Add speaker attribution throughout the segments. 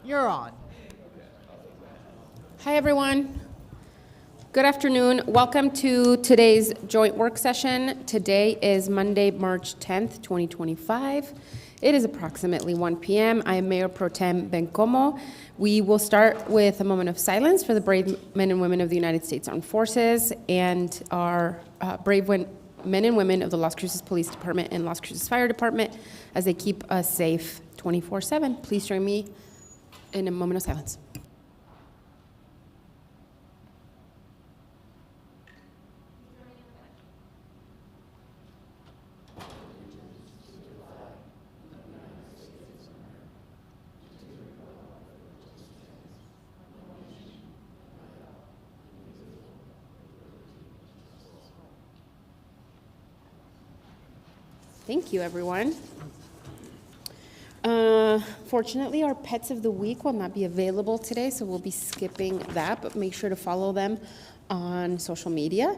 Speaker 1: You're on.
Speaker 2: Hi, everyone. Good afternoon. Welcome to today's joint work session. Today is Monday, March 10th, 2025. It is approximately 1 p.m. I am Mayor Pro Tem Bencomo. We will start with a moment of silence for the brave men and women of the United States Armed Forces and our brave men and women of the Las Cruces Police Department and Las Cruces Fire Department as they keep us safe 24/7. Please join me in a moment of silence. Thank you, everyone. Fortunately, our pets of the week will not be available today, so we'll be skipping that, but make sure to follow them on social media.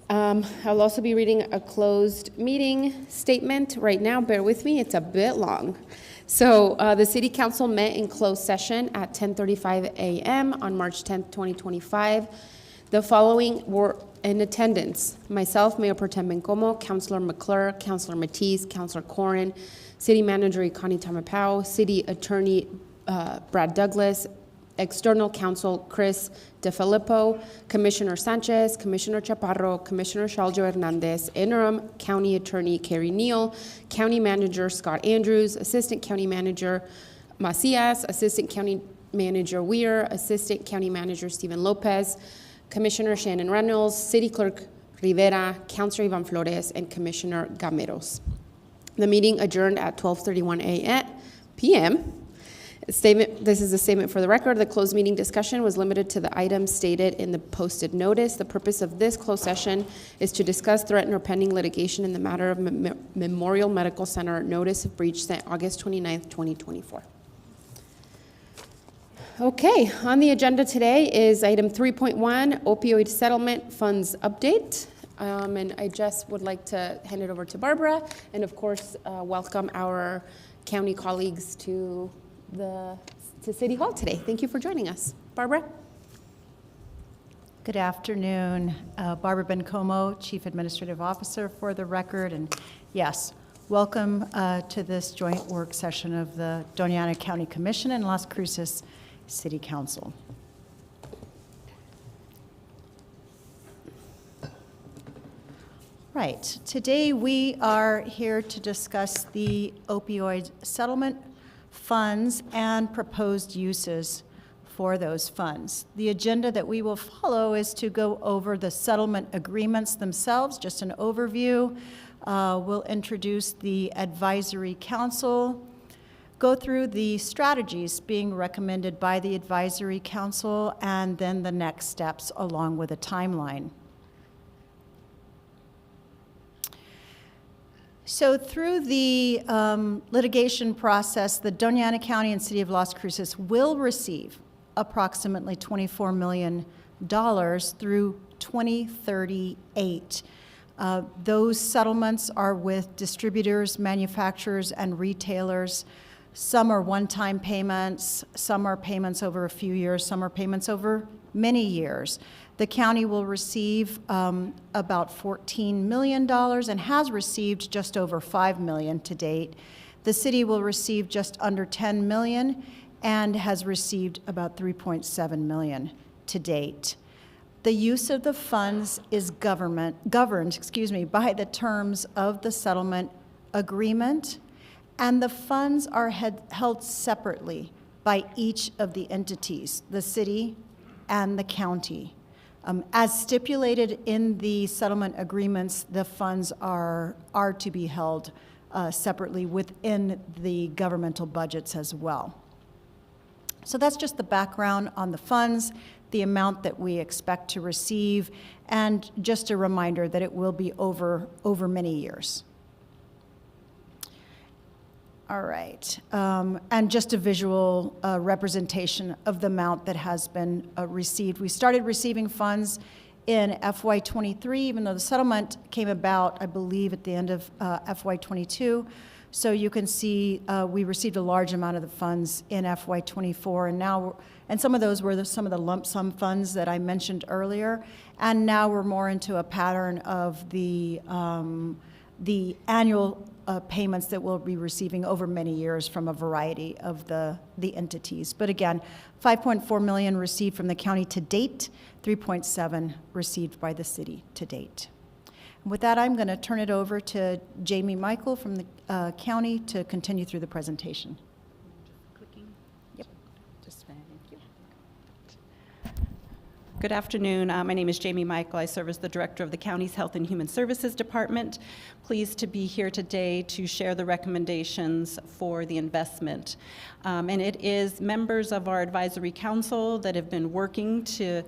Speaker 2: I'll also be reading a closed meeting statement right now. Bear with me, it's a bit long. So the City Council met in closed session at 10:35 a.m. on March 10th, 2025. The following were in attendance: myself, Mayor Pro Tem Bencomo, Councilor McClure, Councilor Matisse, Councilor Corrin, City Manager Connie Tamapau, City Attorney Brad Douglas, External Counsel Chris DeFilippo, Commissioner Sanchez, Commissioner Chaparro, Commissioner Shaljo Hernandez, Interim County Attorney Carrie Neal, County Manager Scott Andrews, Assistant County Manager Macias, Assistant County Manager Weir, Assistant County Manager Stephen Lopez, Commissioner Shannon Reynolds, City Clerk Rivera, Councilor Ivan Flores, and Commissioner Gameros. The meeting adjourned at 12:31 p.m. This is a statement for the record. The closed meeting discussion was limited to the items stated in the posted notice. The purpose of this closed session is to discuss threatened or pending litigation in the matter of Memorial Medical Center notice of breach sent August 29th, 2024. Okay, on the agenda today is item 3.1, opioid settlement funds update. And I just would like to hand it over to Barbara and, of course, welcome our county colleagues to City Hall today. Thank you for joining us. Barbara?
Speaker 3: Good afternoon. Barbara Bencomo, Chief Administrative Officer for the record. And yes, welcome to this joint work session of the Doña Ana County Commission and Las Cruces City Council. Right, today we are here to discuss the opioid settlement funds and proposed uses for those funds. The agenda that we will follow is to go over the settlement agreements themselves, just an overview. We'll introduce the advisory council, go through the strategies being recommended by the advisory council, and then the next steps along with a timeline. So through the litigation process, the Doña Ana County and City of Las Cruces will receive approximately $24 million through 2038. Those settlements are with distributors, manufacturers, and retailers. Some are one-time payments, some are payments over a few years, some are payments over many years. The county will receive about $14 million and has received just over $5 million to date. The city will receive just under $10 million and has received about $3.7 million to date. The use of the funds is governed by the terms of the settlement agreement, and the funds are held separately by each of the entities, the city and the county. As stipulated in the settlement agreements, the funds are to be held separately within the governmental budgets as well. So that's just the background on the funds, the amount that we expect to receive, and just a reminder that it will be over many years. All right, and just a visual representation of the amount that has been received. We started receiving funds in FY23, even though the settlement came about, I believe, at the end of FY22. So you can see we received a large amount of the funds in FY24, and now, and some of those were some of the lump sum funds that I mentioned earlier, and now we're more into a pattern of the annual payments that we'll be receiving over many years from a variety of the entities. But again, 5.4 million received from the county to date, 3.7 received by the city to date. With that, I'm going to turn it over to Jamie Michael from the county to continue through the presentation.
Speaker 1: Yep. Thank you. Good afternoon. My name is Jamie Michael. I serve as the director of the county's Health and Human Services Department. Pleased to be here today to share the recommendations for the investment. And it is members of our advisory council that have been working to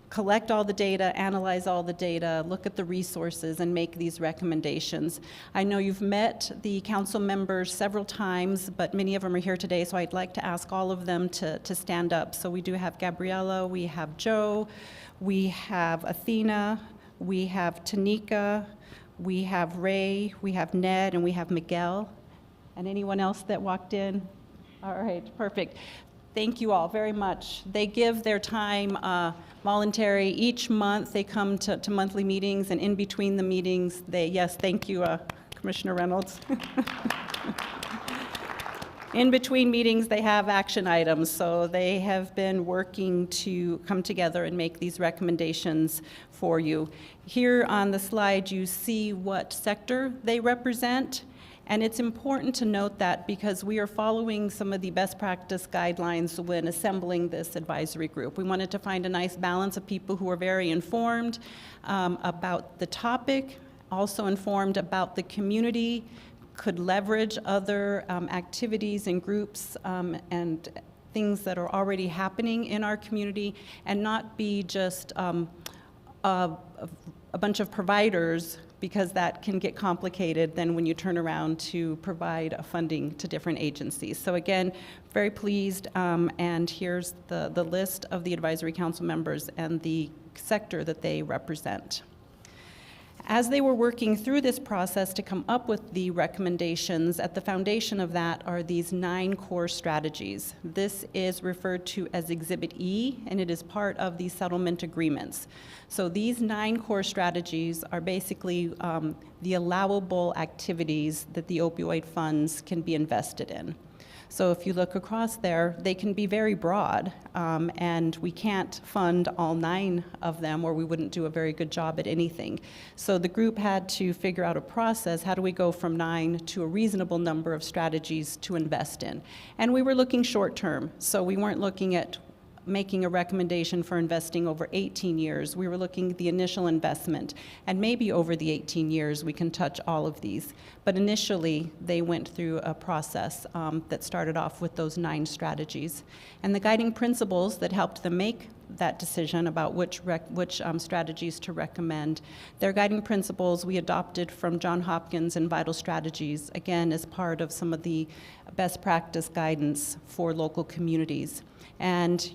Speaker 1: collect all the data, analyze all the data, look at the resources, and make these recommendations. I know you've met the council members several times, but many of them are here today, so I'd like to ask all of them to stand up. So we do have Gabriella, we have Joe, we have Athena, we have Tanika, we have Ray, we have Ned, and we have Miguel. And anyone else that walked in? All right, perfect. Thank you all very much. They give their time voluntary. Each month they come to monthly meetings, and in between the meetings, yes, thank you, Commissioner Reynolds. In between meetings, they have action items, so they have been working to come together and make these recommendations for you. Here on the slide, you see what sector they represent. And it's important to note that because we are following some of the best practice guidelines when assembling this advisory group. We wanted to find a nice balance of people who are very informed about the topic, also informed about the community, could leverage other activities and groups and things that are already happening in our community, and not be just a bunch of providers, because that can get complicated then when you turn around to provide funding to different agencies. So again, very pleased, and here's the list of the advisory council members and the sector that they represent. As they were working through this process to come up with the recommendations, at the foundation of that are these 9 core strategies. This is referred to as Exhibit E, and it is part of the settlement agreements. So these 9 core strategies are basically the allowable activities that the opioid funds can be invested in. So if you look across there, they can be very broad, and we can't fund all 9 of them, or we wouldn't do a very good job at anything. So the group had to figure out a process. How do we go from 9 to a reasonable number of strategies to invest in? And we were looking short term, so we weren't looking at making a recommendation for investing over 18 years. We were looking at the initial investment, and maybe over the 18 years we can touch all of these. But initially, they went through a process that started off with those 9 strategies. And the guiding principles that helped them make that decision about which strategies to recommend, their guiding principles we adopted from Johns Hopkins and Vital Strategies, again, as part of some of the best practice guidance for local communities. And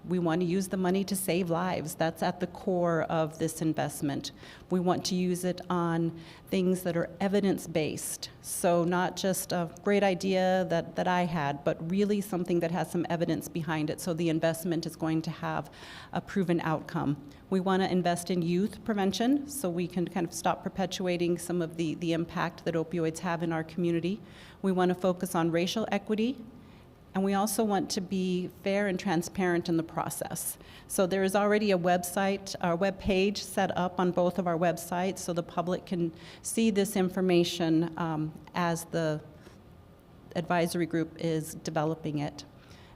Speaker 1: we want to use the money to save lives. That's at the core of this investment. We want to use it on things that are evidence-based. So not just a great idea that I had, but really something that has some evidence behind it. So the investment is going to have a proven outcome. We want to invest in youth prevention so we can kind of stop perpetuating some of the impact that opioids have in our community. We want to focus on racial equity. And we also want to be fair and transparent in the process. So there is already a website, our web page set up on both of our websites so the public can see this information as the advisory group is developing it.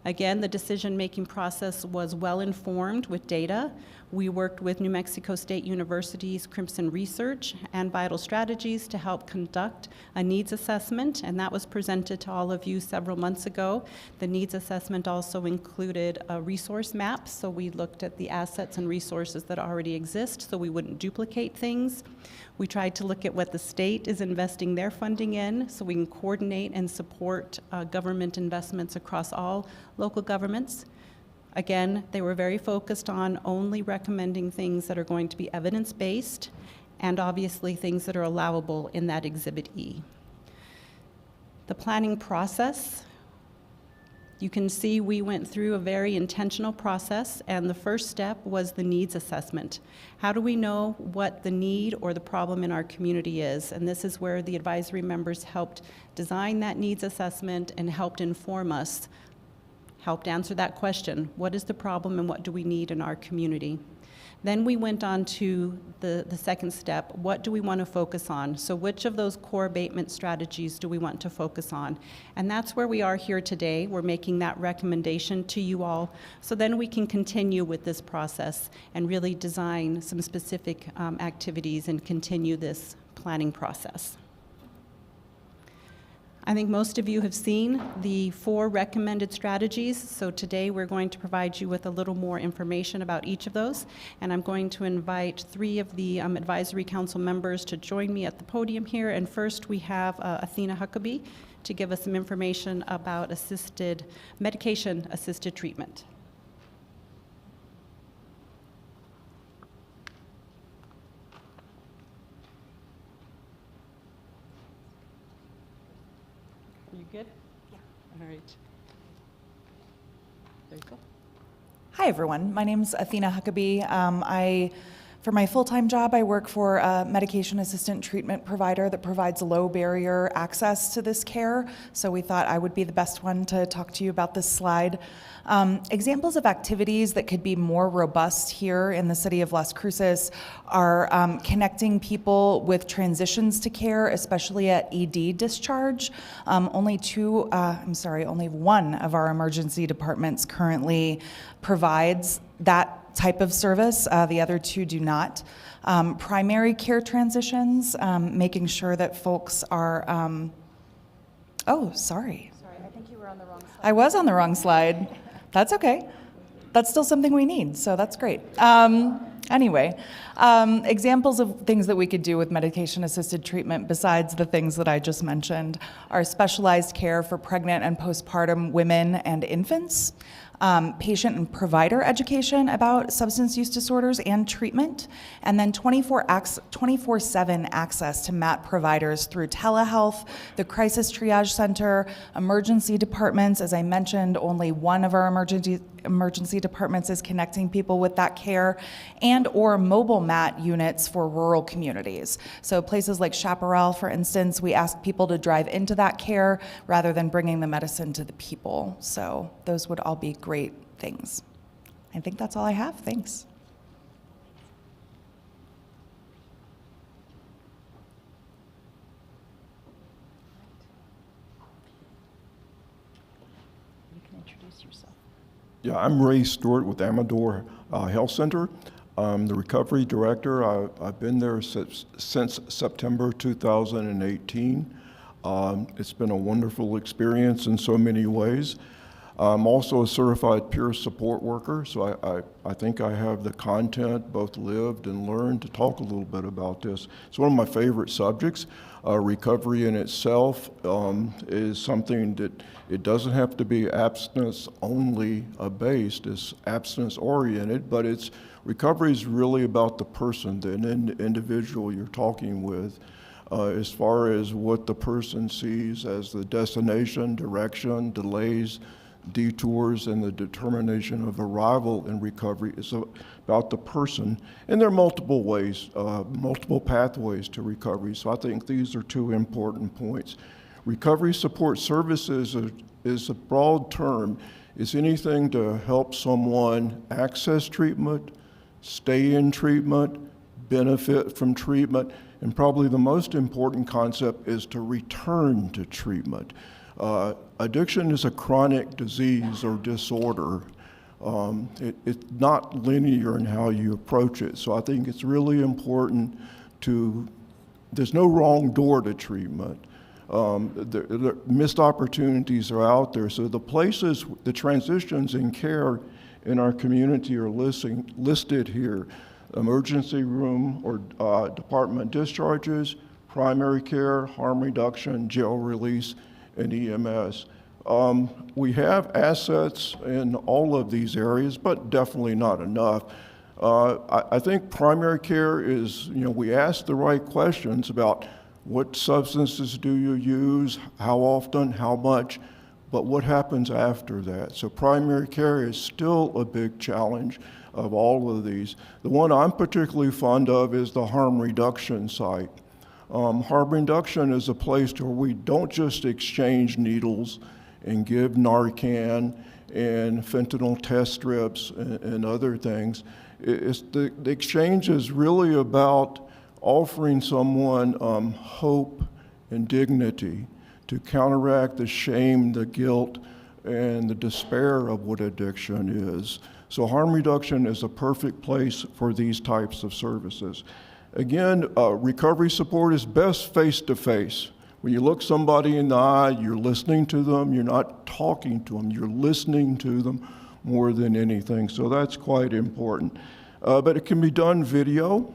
Speaker 1: Again, the decision-making process was well-informed with data. We worked with New Mexico State University's Crimson Research and Vital Strategies to help conduct a needs assessment, and that was presented to all of you several months ago. The needs assessment also included a resource map, so we looked at the assets and resources that already exist so we wouldn't duplicate things. We tried to look at what the state is investing their funding in so we can coordinate and support government investments across all local governments. Again, they were very focused on only recommending things that are going to be evidence-based and obviously things that are allowable in that Exhibit E. The planning process, you can see we went through a very intentional process, and the first step was the needs assessment. How do we know what the need or the problem in our community is? And this is where the advisory members helped design that needs assessment and helped inform us, helped answer that question. What is the problem and what do we need in our community? Then we went on to the second step. What do we want to focus on? So which of those core abatement strategies do we want to focus on? And that's where we are here today. We're making that recommendation to you all. So then we can continue with this process and really design some specific activities and continue this planning process. I think most of you have seen the 4 recommended strategies, so today we're going to provide you with a little more information about each of those, and I'm going to invite 3 of the advisory council members to join me at the podium here. And first we have Athena Huckabee to give us some information about medication-assisted treatment. You good? Yeah. All right. There you go.
Speaker 4: Hi, everyone. My name's Athena Huckabee. For my full-time job, I work for a medication-assisted treatment provider that provides low-barrier access to this care, so we thought I would be the best one to talk to you about this slide. Examples of activities that could be more robust here in the city of Las Cruces are connecting people with transitions to care, especially at ED discharge. Only one of our emergency departments currently provides that type of service. The other 2 do not. Primary care transitions, making sure that folks are, oh, sorry.
Speaker 3: Sorry, I think you were on the wrong slide.
Speaker 4: I was on the wrong slide. That's okay. That's still something we need, so that's great. Anyway, examples of things that we could do with medication-assisted treatment besides the things that I just mentioned are specialized care for pregnant and postpartum women and infants, patient and provider education about substance use disorders and treatment, and then 24/7 access to MAT providers through telehealth, the crisis triage center, emergency departments. As I mentioned, only one of our emergency departments is connecting people with that care, and or mobile MAT units for rural communities. So places like Chaparral, for instance, we ask people to drive into that care rather than bringing the medicine to the people. So those would all be great things. I think that's all I have. Thanks.
Speaker 3: You can introduce yourself.
Speaker 5: Yeah, I'm Ray Stewart with Amador Health Center. I'm the recovery director. I've been there since September 2018. It's been a wonderful experience in so many ways. I'm also a certified peer support worker, so I think I have the content, both lived and learned, to talk a little bit about this. It's one of my favorite subjects. Recovery in itself is something that it doesn't have to be abstinence only based, it's abstinence oriented, but recovery is really about the person, the individual you're talking with, as far as what the person sees as the destination, direction, delays, detours, and the determination of arrival in recovery. Is about the person, and there are multiple ways, multiple pathways to recovery, so I think these are 2 important points. Recovery support services is a broad term. It's anything to help someone access treatment, stay in treatment, benefit from treatment, and probably the most important concept is to return to treatment. Addiction is a chronic disease or disorder. It's not linear in how you approach it. So I think it's really important there's no wrong door to treatment. The missed opportunities are out there. So the transitions in care in our community are listed here. Emergency room or department discharges, primary care, harm reduction, jail release, and EMS. We have assets in all of these areas, but definitely not enough. I think primary care is, we ask the right questions about What substances do you use? How often? How much? But what happens after that? So primary care is still a big challenge of all of these. The one I'm particularly fond of is the harm reduction site. Harm reduction is a place where we don't just exchange needles and give Narcan and fentanyl test strips and other things. The exchange is really about offering someone hope and dignity to counteract the shame, the guilt, and the despair of what addiction is. So harm reduction is a perfect place for these types of services. Again, recovery support is best face-to-face. When you look somebody in the eye, you're listening to them, you're not talking to them, you're listening to them more than anything. So that's quite important. But it can be done video.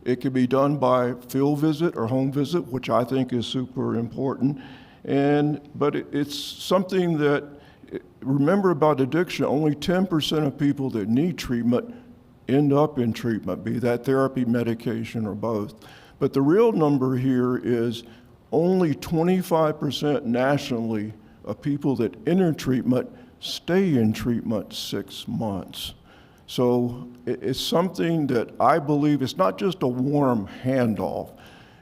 Speaker 5: It can be done by field visit or home visit, which I think is super important. But it's something that, remember about addiction, only 10% of people that need treatment end up in treatment, be that therapy, medication, or both. But the real number here is only 25% nationally of people that enter treatment stay in treatment 6 months. So it's something that I believe it's not just a warm handoff,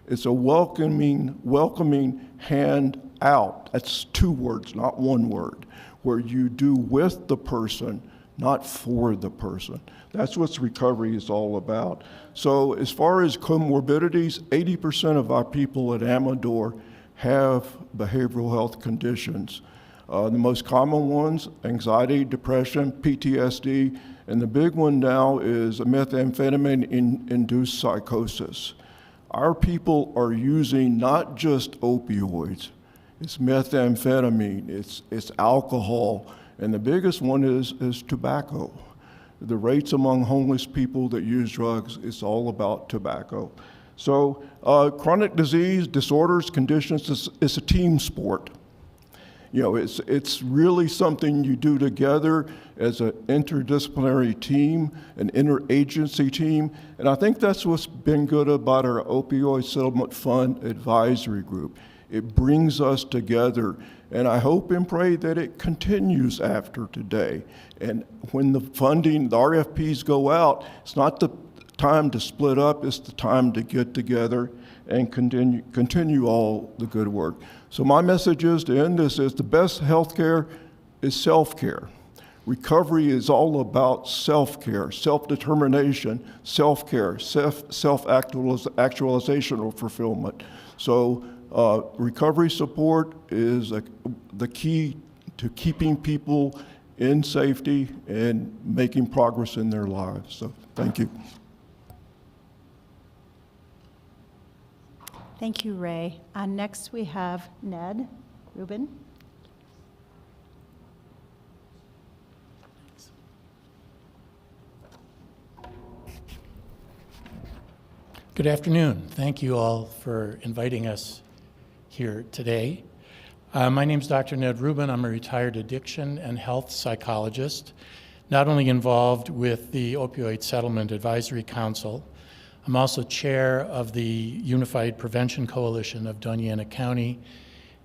Speaker 5: it's a welcoming hand out. That's 2 words, not 1 word, where you do with the person, not for the person. That's what recovery is all about. So as far as comorbidities, 80% of our people at Amador have behavioral health conditions. The most common ones, anxiety, depression, PTSD, and the big one now is methamphetamine-induced psychosis. Our people are using not just opioids, it's methamphetamine, it's alcohol, and the biggest one is tobacco. The rates among homeless people that use drugs, it's all about tobacco. So chronic disease, disorders, conditions, it's a team sport. You know, it's really something you do together as an interdisciplinary team, an interagency team, and I think that's what's been good about our Opioid Settlement Fund Advisory Group. It brings us together, and I hope and pray that it continues after today. And when the funding, the RFPs go out, it's not the time to split up, it's the time to get together and continue all the good work. So my message is, to end this, is the best healthcare is self-care. Recovery is all about self-care, self-determination, self-care, self-actualization or fulfillment. So recovery support is the key to keeping people in safety and making progress in their lives. So thank you.
Speaker 3: Thank you, Ray. Next, we have Ned Rubin.
Speaker 6: Good afternoon. Thank you all for inviting us here today. My name is Dr. Ned Rubin. I'm a retired addiction and health psychologist, not only involved with the Opioid Settlement Advisory Council, I'm also chair of the Unified Prevention Coalition of Doña Ana County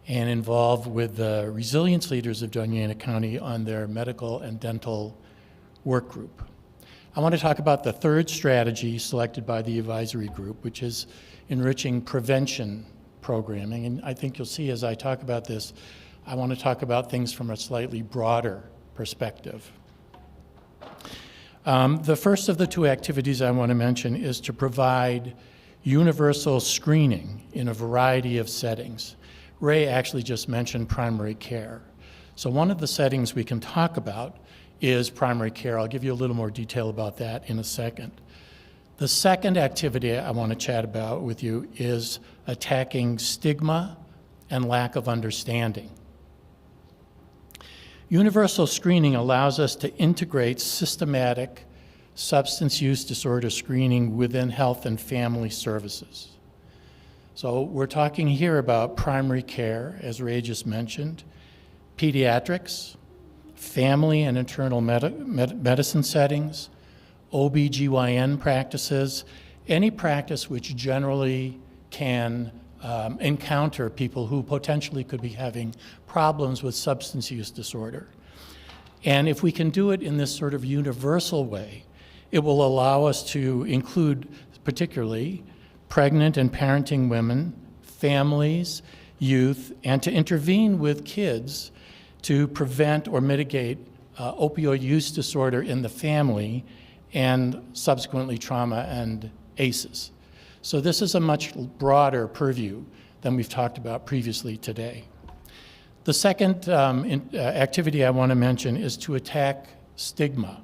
Speaker 6: and involved with the resilience leaders of Doña Ana County on their medical and dental work group. I want to talk about the third strategy selected by the advisory group, which is enriching prevention programming. And I think you'll see as I talk about this, I want to talk about things from a slightly broader perspective. The first of the 2 activities I want to mention is to provide universal screening in a variety of settings. Ray actually just mentioned primary care. So one of the settings we can talk about is primary care. I'll give you a little more detail about that in a second. The second activity I want to chat about with you is attacking stigma and lack of understanding. Universal screening allows us to integrate systematic substance use disorder screening within health and family services. So we're talking here about primary care, as Ray just mentioned, pediatrics, family and internal medicine settings, OB/GYN practices, any practice which generally can encounter people who potentially could be having problems with substance use disorder. And if we can do it in this sort of universal way, it will allow us to include particularly pregnant and parenting women, families, youth, and to intervene with kids to prevent or mitigate opioid use disorder in the family and subsequently trauma and ACEs. So this is a much broader purview than we've talked about previously today. The second activity I want to mention is to attack stigma.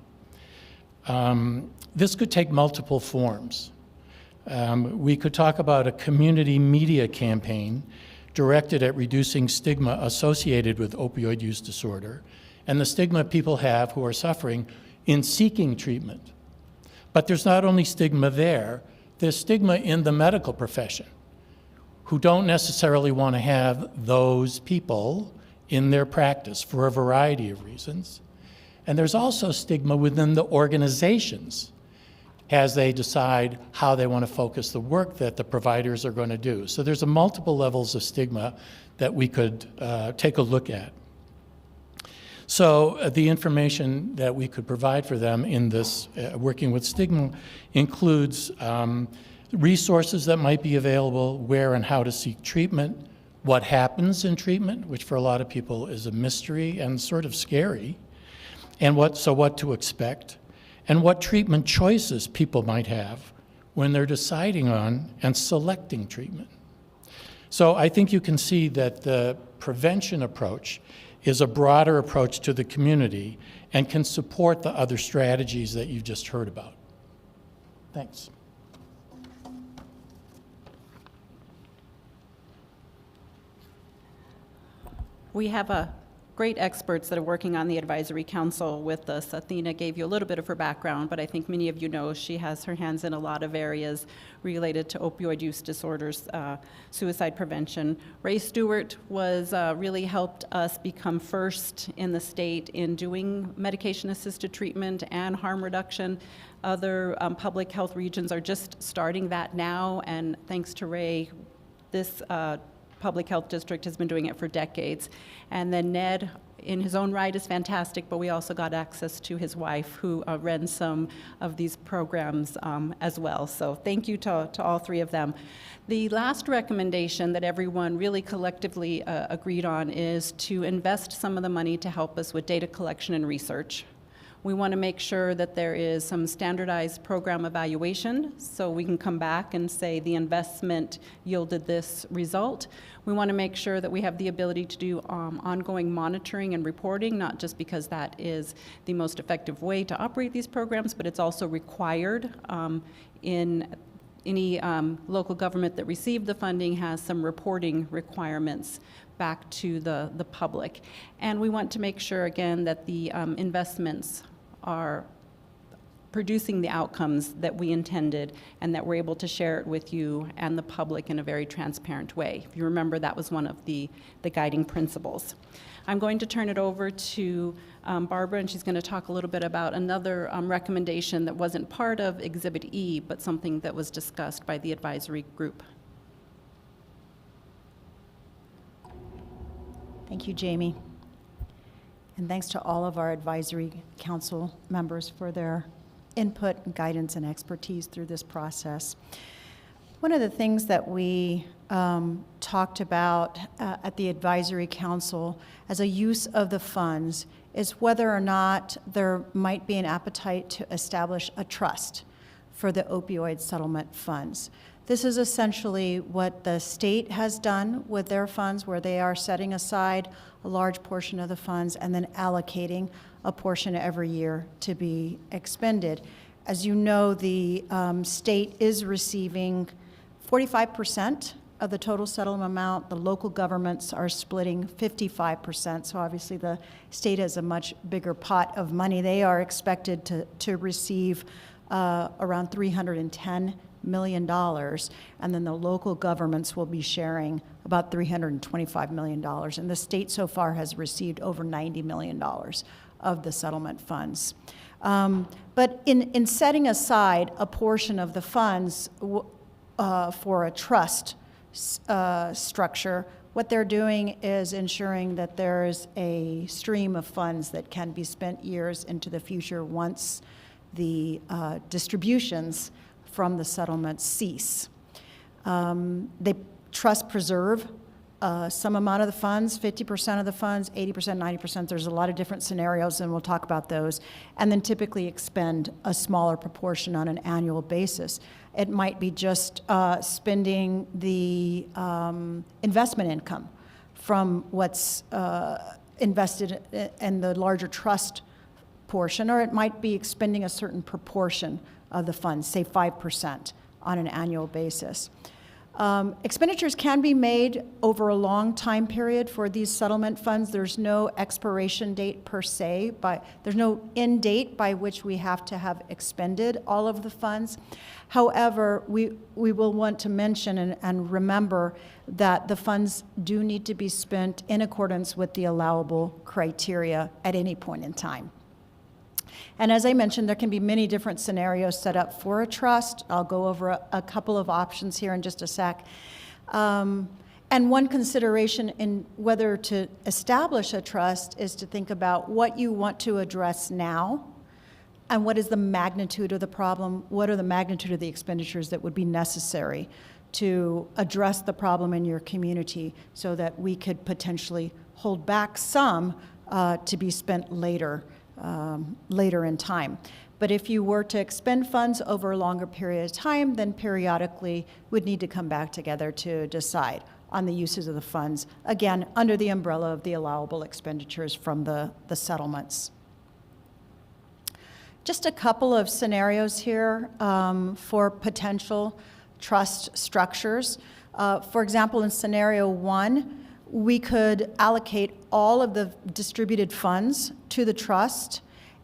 Speaker 6: This could take multiple forms. We could talk about a community media campaign directed at reducing stigma associated with opioid use disorder and the stigma people have who are suffering in seeking treatment. But there's not only stigma there, there's stigma in the medical profession who don't necessarily want to have those people in their practice for a variety of reasons. And there's also stigma within the organizations as they decide how they want to focus the work that the providers are going to do. So there's multiple levels of stigma that we could take a look at. So the information that we could provide for them in this working with stigma includes resources that might be available, where and how to seek treatment, what happens in treatment, which for a lot of people is a mystery and sort of scary, and what to expect, and what treatment choices people might have when they're deciding on and selecting treatment. So I think you can see that the prevention approach is a broader approach to the community and can support the other strategies that you've just heard about. Thanks.
Speaker 1: We have great experts that are working on the advisory council with us. Athena gave you a little bit of her background, but I think many of you know she has her hands in a lot of areas related to opioid use disorders, suicide prevention. Ray Stewart really helped us become first in the state in doing medication-assisted treatment and harm reduction. Other public health regions are just starting that now, and thanks to Ray, this public health district has been doing it for decades. And then Ned, in his own right, is fantastic, but we also got access to his wife, who ran some of these programs as well. So thank you to all three of them. The last recommendation that everyone really collectively agreed on is to invest some of the money to help us with data collection and research. We want to make sure that there is some standardized program evaluation so we can come back and say the investment yielded this result. We want to make sure that we have the ability to do ongoing monitoring and reporting, not just because that is the most effective way to operate these programs, but it's also required in any local government that received the funding has some reporting requirements back to the public. And we want to make sure, again, that the investments are producing the outcomes that we intended and that we're able to share it with you and the public in a very transparent way. If you remember, that was one of the guiding principles. I'm going to turn it over to Barbara, and she's going to talk a little bit about another recommendation that wasn't part of Exhibit E, but something that was discussed by the advisory group.
Speaker 3: Thank you, Jamie. And thanks to all of our advisory council members for their input and guidance and expertise through this process. One of the things that we talked about at the advisory council as a use of the funds is whether or not there might be an appetite to establish a trust for the opioid settlement funds. This is essentially what the state has done with their funds, where they are setting aside a large portion of the funds and then allocating a portion every year to be expended. As you know, the state is receiving 45% of the total settlement amount. The local governments are splitting 55%, so obviously the state has a much bigger pot of money. They are expected to receive around $310 million, and then the local governments will be sharing about $325 million. And the state so far has received over $90 million of the settlement funds. But in setting aside a portion of the funds for a trust structure, what they're doing is ensuring that there is a stream of funds that can be spent years into the future once the distributions from the settlement cease. They trust preserve some amount of the funds, 50% of the funds, 80%, 90%. There's a lot of different scenarios, and we'll talk about those. And then typically expend a smaller proportion on an annual basis. It might be just spending the investment income from what's invested in the larger trust portion, or it might be expending a certain proportion of the funds, say 5% on an annual basis. Expenditures can be made over a long time period for these settlement funds. There's no expiration date per se, there's no end date by which we have to have expended all of the funds. However, we will want to mention and remember that the funds do need to be spent in accordance with the allowable criteria at any point in time. And as I mentioned, there can be many different scenarios set up for a trust. I'll go over a couple of options here in just a sec. And one consideration in whether to establish a trust is to think about what you want to address now and what is the magnitude of the problem, what are the magnitude of the expenditures that would be necessary to address the problem in your community so that we could potentially hold back some to be spent later in time. But if you were to expend funds over a longer period of time, then periodically would need to come back together to decide on the uses of the funds, again, under the umbrella of the allowable expenditures from the settlements. Just a couple of scenarios here for potential trust structures. For example, in scenario 1, we could allocate all of the distributed funds to the trust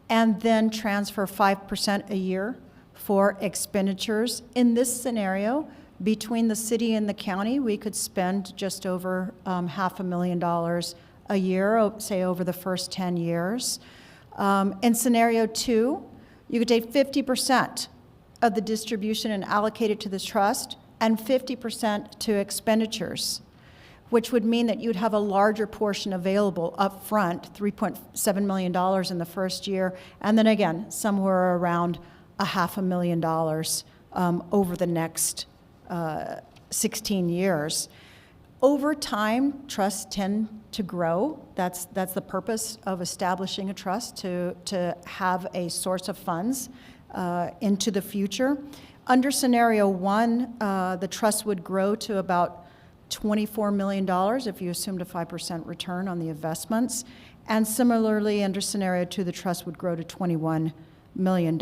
Speaker 3: and then transfer 5% a year for expenditures. In this scenario, between the city and the county, we could spend just over $500,000 a year, say over the first 10 years. In scenario 2, you could take 50% of the distribution and allocate it to the trust and 50% to expenditures, which would mean that you'd have a larger portion available up front, $3.7 million in the first year, and then again, somewhere around $500,000 over the next 16 years. Over time, trusts tend to grow. That's the purpose of establishing a trust, to have a source of funds into the future. Under scenario 1, the trust would grow to about $24 million if you assumed a 5% return on the investments. And similarly, under scenario 2, the trust would grow to $21 million.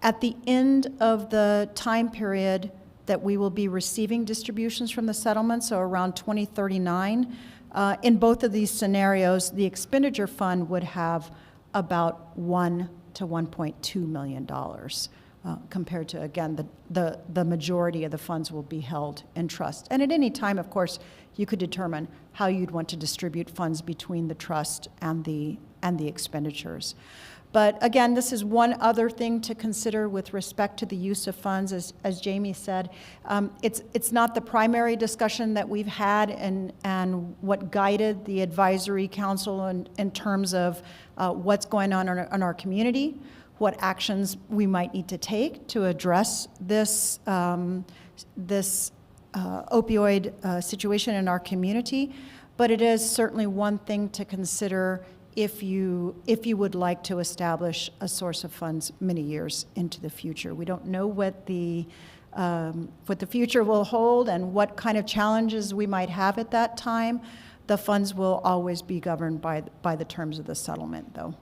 Speaker 3: At the end of the time period that we will be receiving distributions from the settlement, so around 2039, in both of these scenarios, the expenditure fund would have about $1 to $1.2 million. Compared to, again, the majority of the funds will be held in trust. And at any time, of course, you could determine how you'd want to distribute funds between the trust and the expenditures. But again, this is one other thing to consider with respect to the use of funds. As Jamie said, it's not the primary discussion that we've had and what guided the advisory council in terms of what's going on in our community, what actions we might need to take to address this opioid situation in our community. But it is certainly one thing to consider if you would like to establish a source of funds many years into the future. We don't know what the future will hold and what kind of challenges we might have at that time. The funds will always be governed by the terms of the settlement, though.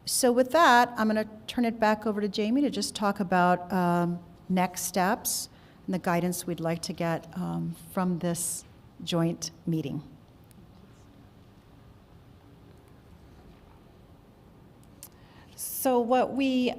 Speaker 3: So with that, I'm going to turn it back over to Jamie to just talk about next steps and the guidance we'd like to get from this joint meeting.
Speaker 1: So what we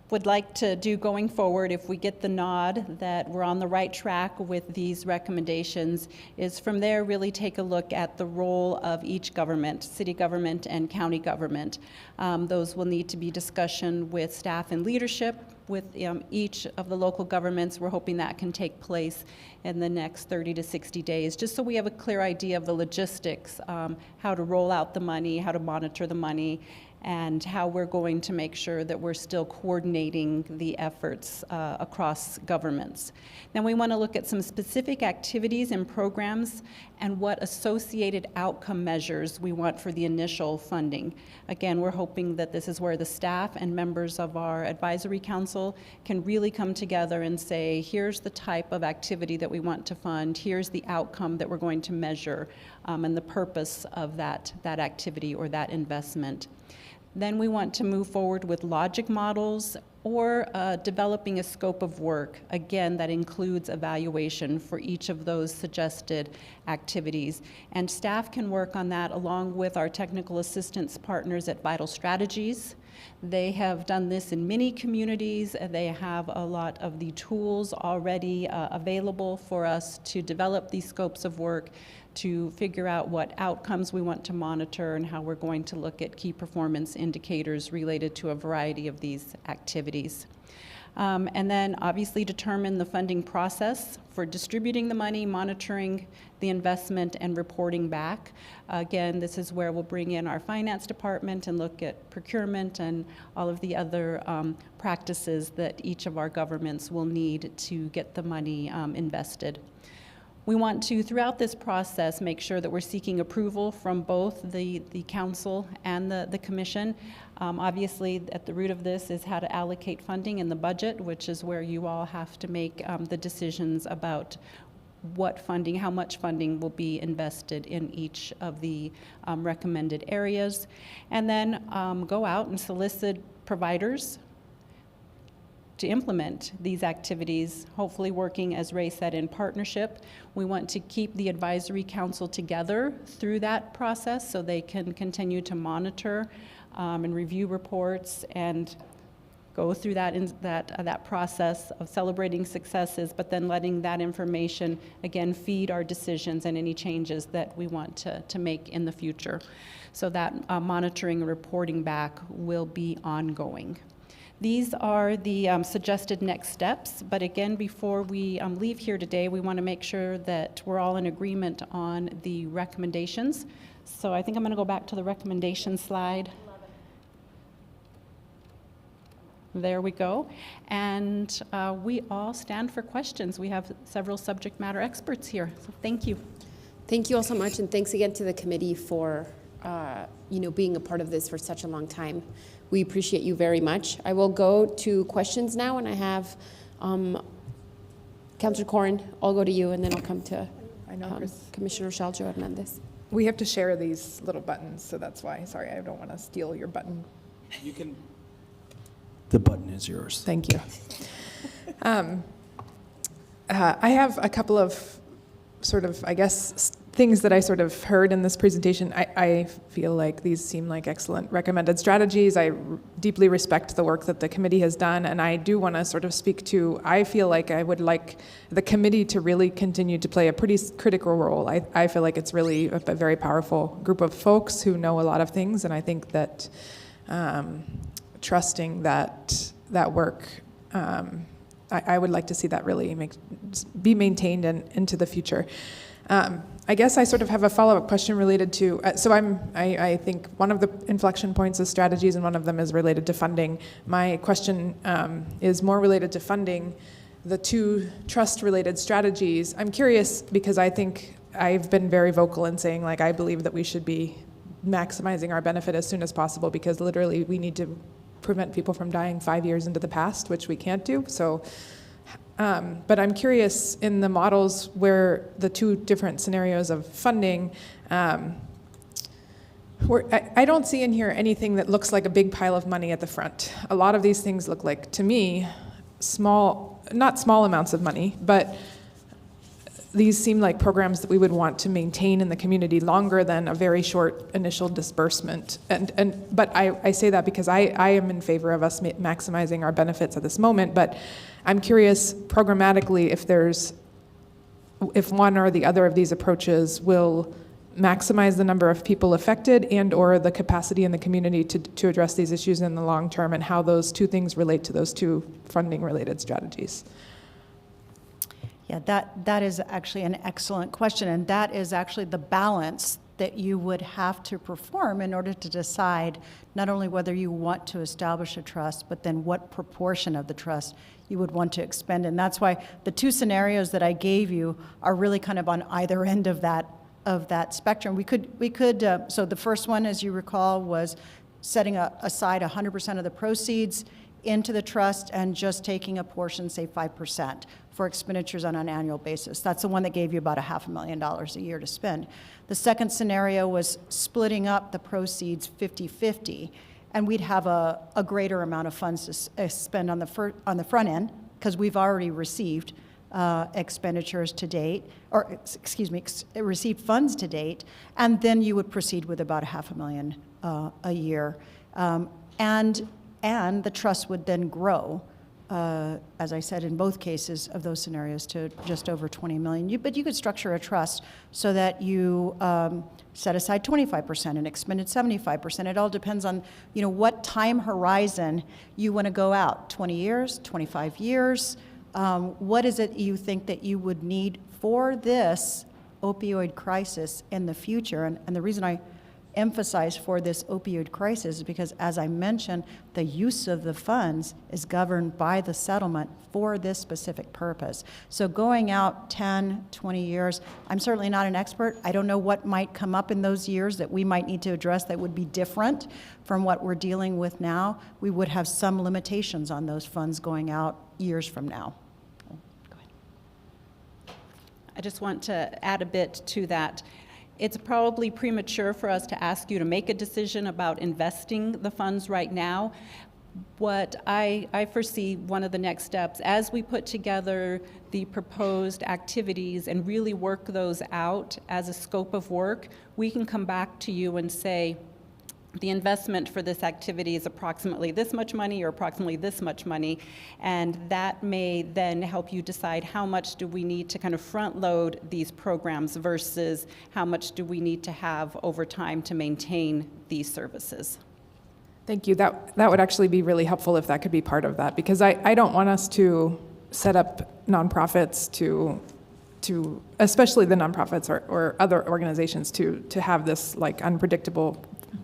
Speaker 1: would like to do going forward, if we get the nod that we're on the right track with these recommendations, is from there really take a look at the role of each government, city government and county government. Those will need to be discussion with staff and leadership with each of the local governments. We're hoping that can take place in the next 30 to 60 days, just so we have a clear idea of the logistics, how to roll out the money, how to monitor the money, and how we're going to make sure that we're still coordinating the efforts across governments. Then we want to look at some specific activities and programs and what associated outcome measures we want for the initial funding. Again, we're hoping that this is where the staff and members of our advisory council can really come together and say, here's the type of activity that we want to fund, here's the outcome that we're going to measure, and the purpose of that activity or that investment. Then we want to move forward with logic models or developing a scope of work, again, that includes evaluation for each of those suggested activities. And staff can work on that along with our technical assistance partners at Vital Strategies. They have done this in many communities. They have a lot of the tools already available for us to develop these scopes of work, to figure out what outcomes we want to monitor and how we're going to look at key performance indicators related to a variety of these activities. And then obviously determine the funding process for distributing the money, monitoring the investment, and reporting back. Again, this is where we'll bring in our finance department and look at procurement and all of the other practices that each of our governments will need to get the money invested. We want to, throughout this process, make sure that we're seeking approval from both the council and the commission. Obviously, at the root of this is how to allocate funding in the budget, which is where you all have to make the decisions about what funding, how much funding will be invested in each of the recommended areas. And then go out and solicit providers to implement these activities, hopefully working, as Ray said, in partnership. We want to keep the advisory council together through that process so they can continue to monitor and review reports and go through that process of celebrating successes, but then letting that information, again, feed our decisions and any changes that we want to make in the future. So that monitoring and reporting back will be ongoing. These are the suggested next steps, but again, before we leave here today, we want to make sure that we're all in agreement on the recommendations. So I think I'm going to go back to the recommendation slide. 11. There we go. And we all stand for questions. We have several subject matter experts here, so thank you.
Speaker 2: Thank you all so much, and thanks again to the committee for being a part of this for such a long time. We appreciate you very much. I will go to questions now, and I have Councillor Corrin. I'll go to you, and then I'll come to Commissioner Shaljo Hernandez.
Speaker 7: We have to share these little buttons, so that's why. Sorry, I don't want to steal your button.
Speaker 8: You can. The button is yours.
Speaker 7: Thank you. I have a couple of sort of, I guess, things that I sort of heard in this presentation. I feel like these seem like excellent recommended strategies. I deeply respect the work that the committee has done, and I do want to sort of speak to, I feel like I would like the committee to really continue to play a pretty critical role. I feel like it's really a very powerful group of folks who know a lot of things, and I think that trusting that work, I would like to see that really be maintained into the future. I guess I sort of have a follow-up question related to, I think one of the inflection points is strategies and one of them is related to funding. My question is more related to funding the two trust-related strategies. I'm curious because I think I've been very vocal in saying, like, I believe that we should be maximizing our benefit as soon as possible because literally we need to prevent people from dying 5 years into the past, which we can't do. So. But I'm curious, in the models where the two different scenarios of funding, I don't see in here anything that looks like a big pile of money at the front. A lot of these things look like, to me, not small amounts of money, but these seem like programs that we would want to maintain in the community longer than a very short initial disbursement. But I say that because I am in favor of us maximizing our benefits at this moment, but I'm curious programmatically if one or the other of these approaches will maximize the number of people affected and or the capacity in the community to address these issues in the long term, and how those two things relate to those two funding related strategies?
Speaker 3: Yeah, that is actually an excellent question, and that is actually the balance that you would have to perform in order to decide not only whether you want to establish a trust, but then what proportion of the trust you would want to expend. And that's why the two scenarios that I gave you are really kind of on either end of that spectrum. We could. So the first one, as you recall, was setting aside 100% of the proceeds into the trust and just taking a portion, say 5%, for expenditures on an annual basis. That's the one that gave you about $500,000 a year to spend. The second scenario was splitting up the proceeds 50-50, and we'd have a greater amount of funds to spend on the front end, because we've already received expenditures to date, or excuse me, received funds to date, and then you would proceed with about $500,000 a year. And the trust would then grow, as I said, in both cases of those scenarios, to just over $20 million. But you could structure a trust so that you set aside 25% and expended 75%. It all depends on, what time horizon you want to go out, 20 years, 25 years. What is it you think that you would need for this opioid crisis in the future? And the reason I emphasize for this opioid crisis is because, as I mentioned, the use of the funds is governed by the settlement for this specific purpose. So going out 10, 20 years, I'm certainly not an expert. I don't know what might come up in those years that we might need to address that would be different from what we're dealing with now. We would have some limitations on those funds going out years from now. Go ahead.
Speaker 1: I just want to add a bit to that. It's probably premature for us to ask you to make a decision about investing the funds right now. What I foresee one of the next steps, as we put together the proposed activities and really work those out as a scope of work, we can come back to you and say, the investment for this activity is approximately this much money or approximately this much money, and that may then help you decide how much do we need to kind of front load these programs versus how much do we need to have over time to maintain these services.
Speaker 7: Thank you. That would actually be really helpful if that could be part of that, because I don't want us to set up nonprofits to especially the nonprofits or other organizations to have this like unpredictable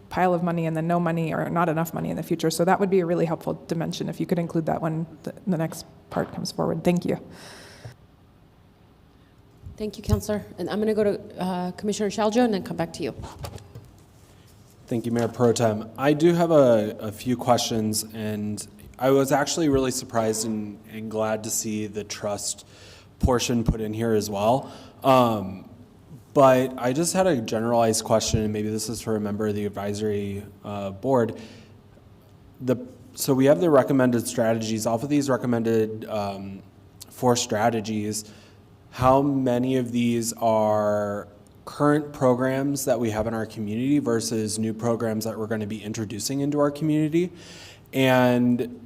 Speaker 7: pile of money and then no money or not enough money in the future. So that would be a really helpful dimension if you could include that when the next part comes forward. Thank you.
Speaker 2: Thank you, Councilor. And I'm going to go to Commissioner Shaljo and then come back to you.
Speaker 8: Thank you, Mayor Pro Tem. I do have a few questions, and I was actually really surprised and glad to see the trust portion put in here as well. But I just had a generalized question, and maybe this is for a member of the advisory board. So we have the recommended strategies. Off of these recommended 4 strategies, how many of these are current programs that we have in our community versus new programs that we're going to be introducing into our community? And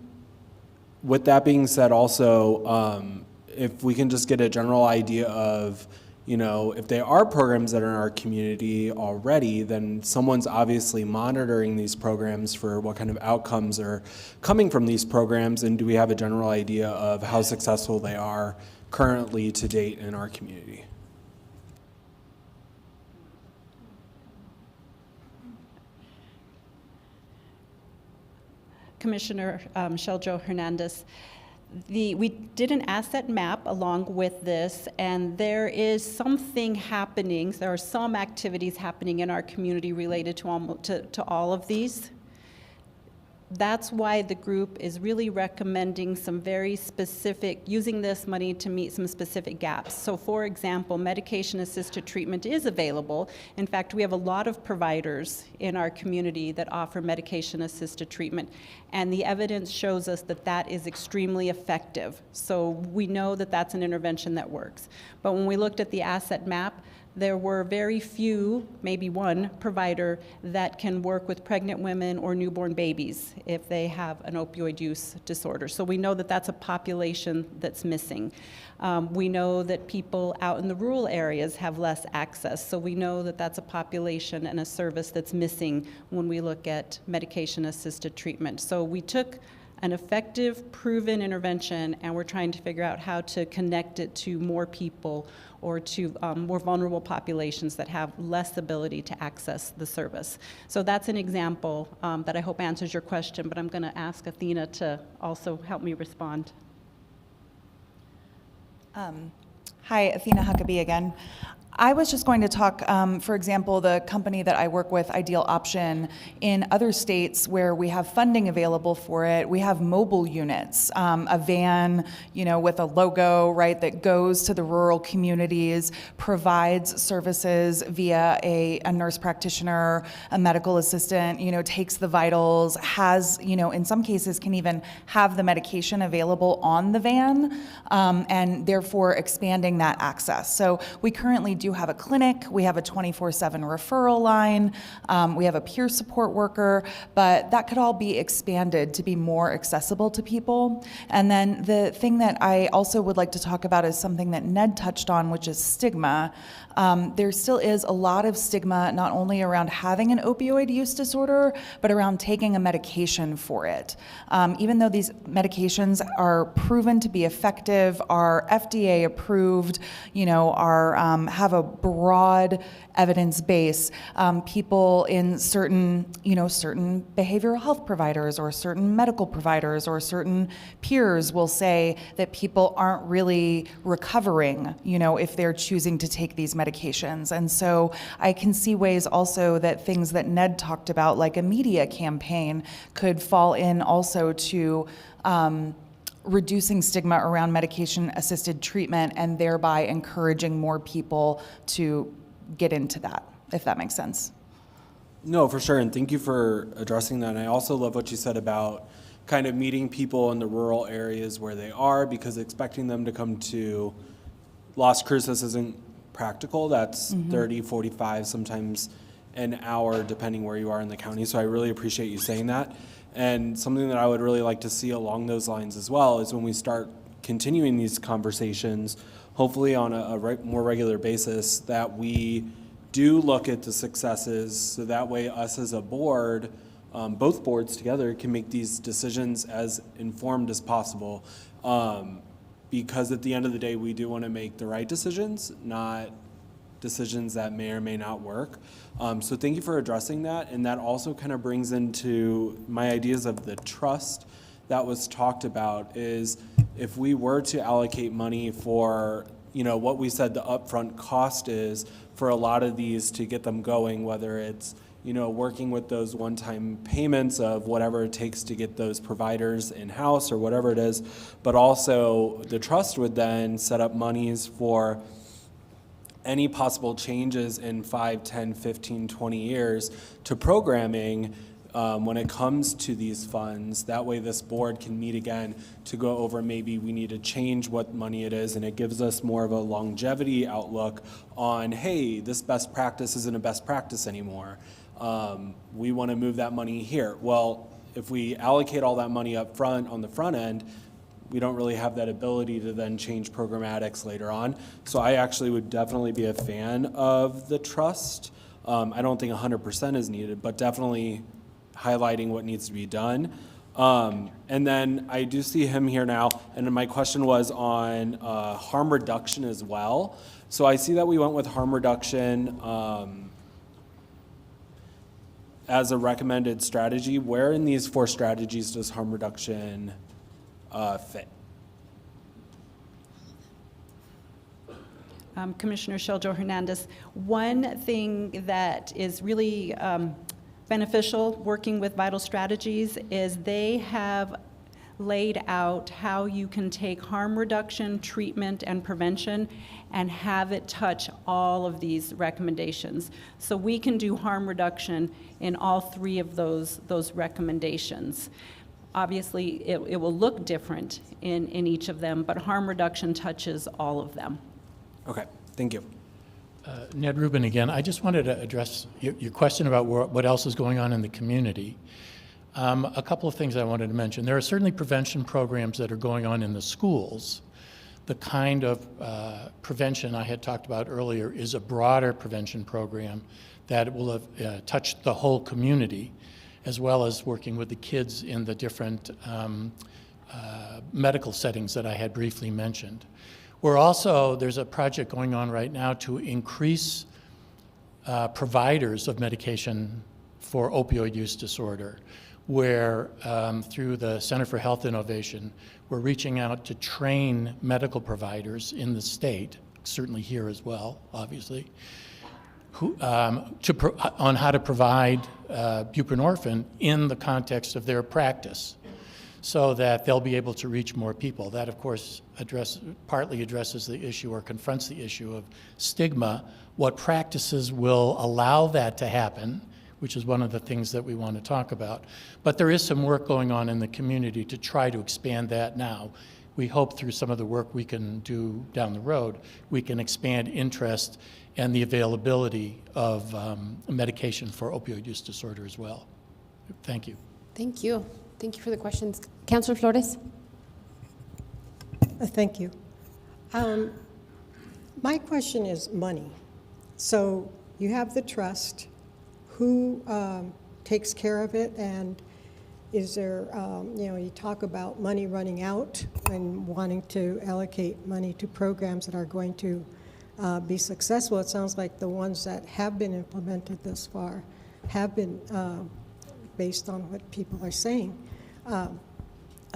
Speaker 8: with that being said, also, if we can just get a general idea of, if they are programs that are in our community already, then someone's obviously monitoring these programs for what kind of outcomes are coming from these programs, and do we have a general idea of how successful they are currently to date in our community?
Speaker 1: Commissioner Sheljo Hernandez, we did an asset map along with this, and there is something happening. There are some activities happening in our community related to all of these. That's why the group is really recommending some very specific, using this money to meet some specific gaps. So for example, medication-assisted treatment is available. In fact, we have a lot of providers in our community that offer medication-assisted treatment, and the evidence shows us that that is extremely effective. So we know that that's an intervention that works. But when we looked at the asset map, there were very few, maybe one provider that can work with pregnant women or newborn babies if they have an opioid use disorder. So we know that that's a population that's missing. We know that people out in the rural areas have less access. So we know that that's a population and a service that's missing when we look at medication-assisted treatment. So we took an effective, proven intervention, and we're trying to figure out how to connect it to more people or to more vulnerable populations that have less ability to access the service. So that's an example that I hope answers your question, but I'm going to ask Athena to also help me respond.
Speaker 4: Hi, Athena Huckabee again. I was just going to talk, for example, the company that I work with, Ideal Option, in other states where we have funding available for it, we have mobile units, a van, with a logo, right, that goes to the rural communities, provides services via a nurse practitioner, a medical assistant, takes the vitals, has, in some cases can even have the medication available on the van, and therefore expanding that access. So we currently do have a clinic, we have a 24/7 referral line, we have a peer support worker, but that could all be expanded to be more accessible to people. And then the thing that I also would like to talk about is something that Ned touched on, which is stigma. There still is a lot of stigma, not only around having an opioid use disorder, but around taking a medication for it. Even though these medications are proven to be effective, are FDA approved, have a broad evidence base, people in certain behavioral health providers or certain medical providers or certain peers will say that people aren't really recovering, if they're choosing to take these medications. And so I can see ways also that things that Ned talked about, like a media campaign, could fall in also to reducing stigma around medication-assisted treatment and thereby encouraging more people to get into that, if that makes sense.
Speaker 8: No, for sure, and thank you for addressing that. And I also love what you said about kind of meeting people in the rural areas where they are, because expecting them to come to Las Cruces isn't practical. That's 30, 45, sometimes an hour, depending where you are in the county. So I really appreciate you saying that. And something that I would really like to see along those lines as well is when we start continuing these conversations, hopefully on a more regular basis, that we do look at the successes, so that way us as a board, both boards together, can make these decisions as informed as possible. Because at the end of the day, we do want to make the right decisions, not decisions that may or may not work. So thank you for addressing that. And that also kind of brings into my ideas of the trust that was talked about, is if we were to allocate money for, what we said the upfront cost is for a lot of these to get them going, whether it's, working with those one-time payments of whatever it takes to get those providers in-house or whatever it is, but also the trust would then set up monies for any possible changes in 5, 10, 15, 20 years to programming when it comes to these funds. That way this board can meet again to go over, maybe we need to change what money it is, and it gives us more of a longevity outlook on, hey, this best practice isn't a best practice anymore. We want to move that money here. Well, if we allocate all that money up front on the front end, we don't really have that ability to then change programmatics later on. So I actually would definitely be a fan of the trust. I don't think 100% is needed, but definitely highlighting what needs to be done. And then I do see him here now, and then my question was on harm reduction as well. So I see that we went with harm reduction as a recommended strategy. Where in these 4 strategies does harm reduction fit?
Speaker 1: Commissioner Sheljo Hernandez, one thing that is really beneficial working with Vital Strategies is they have laid out how you can take harm reduction, treatment, and prevention and have it touch all of these recommendations. So we can do harm reduction in all 3 of those recommendations. Obviously, it will look different in each of them, but harm reduction touches all of them.
Speaker 8: Okay, thank you.
Speaker 6: Ned Rubin again. I just wanted to address your question about what else is going on in the community. A couple of things I wanted to mention. There are certainly prevention programs that are going on in the schools. The kind of prevention I had talked about earlier is a broader prevention program that will have touched the whole community, as well as working with the kids in the different medical settings that I had briefly mentioned. There's a project going on right now to increase providers of medication for opioid use disorder, where through the Center for Health Innovation, we're reaching out to train medical providers in the state, certainly here as well, obviously, on how to provide buprenorphine in the context of their practice, so that they'll be able to reach more people. That, of course, partly addresses the issue or confronts the issue of stigma. What practices will allow that to happen, which is one of the things that we want to talk about. But there is some work going on in the community to try to expand that now. We hope through some of the work we can do down the road, we can expand interest and the availability of medication for opioid use disorder as well. Thank you.
Speaker 2: Thank you. Thank you for the questions. Councilor Flores?
Speaker 9: Thank you. My question is money. So you have the trust. Who takes care of it? And is there, you talk about money running out and wanting to allocate money to programs that are going to be successful. It sounds like the ones that have been implemented thus far have been, based on what people are saying,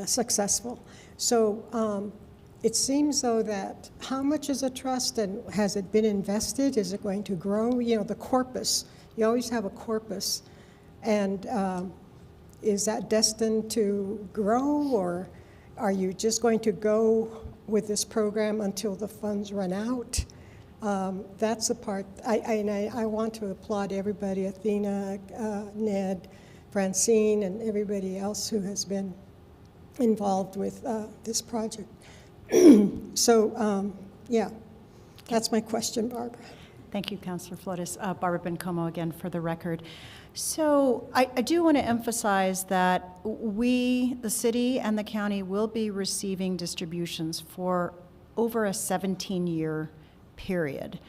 Speaker 9: successful. So it seems though that how much is a trust, and has it been invested? Is it going to grow? The corpus, you always have a corpus, and is that destined to grow, or are you just going to go with this program until the funds run out? That's the part, I want to applaud everybody, Athena, Ned, Francine, and everybody else who has been involved with this project. So, yeah, that's my question, Barbara.
Speaker 3: Thank you, Councilor Flores. Barbara Bencomo again for the record. So I do want to emphasize that we, the city and the county, will be receiving distributions for over a 17-year period.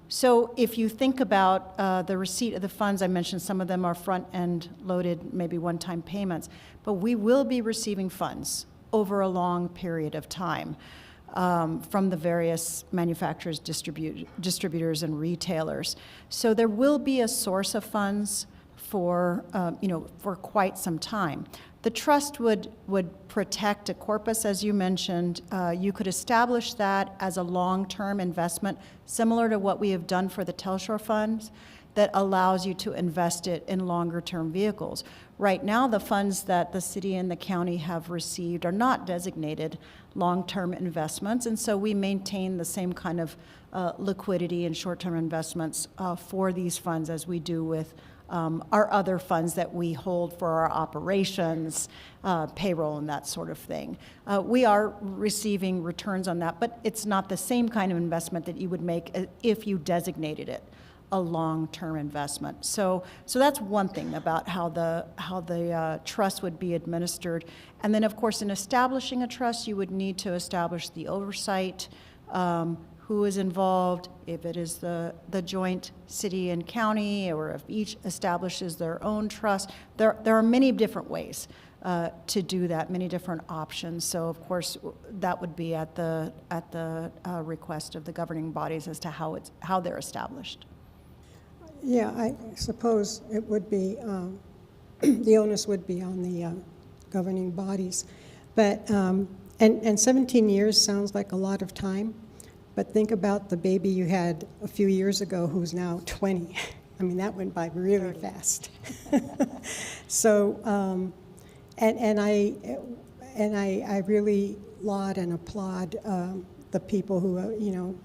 Speaker 3: So if you think about the receipt of the funds, I mentioned some of them are front-end loaded, maybe one-time payments, but we will be receiving funds over a long period of time from the various manufacturers, distributors, and retailers. So there will be a source of funds for, for quite some time. The trust would protect a corpus, as you mentioned. You could establish that as a long-term investment, similar to what we have done for the Telshore funds, that allows you to invest it in longer-term vehicles. Right now, the funds that the city and the county have received are not designated long-term investments, and so we maintain the same kind of liquidity and short-term investments for these funds as we do with our other funds that we hold for our operations, payroll, and that sort of thing. We are receiving returns on that, but it's not the same kind of investment that you would make if you designated it a long-term investment. So that's one thing about how the trust would be administered. And then, of course, in establishing a trust, you would need to establish the oversight, who is involved, if it is the joint city and county, or if each establishes their own trust. There are many different ways to do that, many different options. So, of course, that would be at the request of the governing bodies as to how they're established.
Speaker 9: Yeah, I suppose it would be, the onus would be on the governing bodies. But, and 17 years sounds like a lot of time, but think about the baby you had a few years ago who's now 20. I mean, that went by really fast. So, and I really laud and applaud the people who,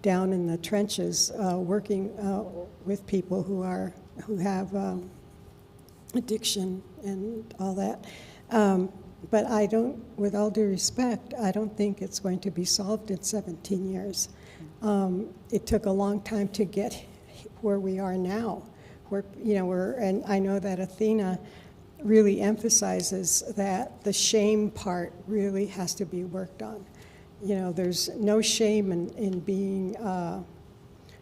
Speaker 9: down in the trenches, working with people who have addiction and all that. But with all due respect, I don't think it's going to be solved in 17 years. It took a long time to get where we are now, where, you know, and I know that Athena really emphasizes that the shame part really has to be worked on. You know, there's no shame in being,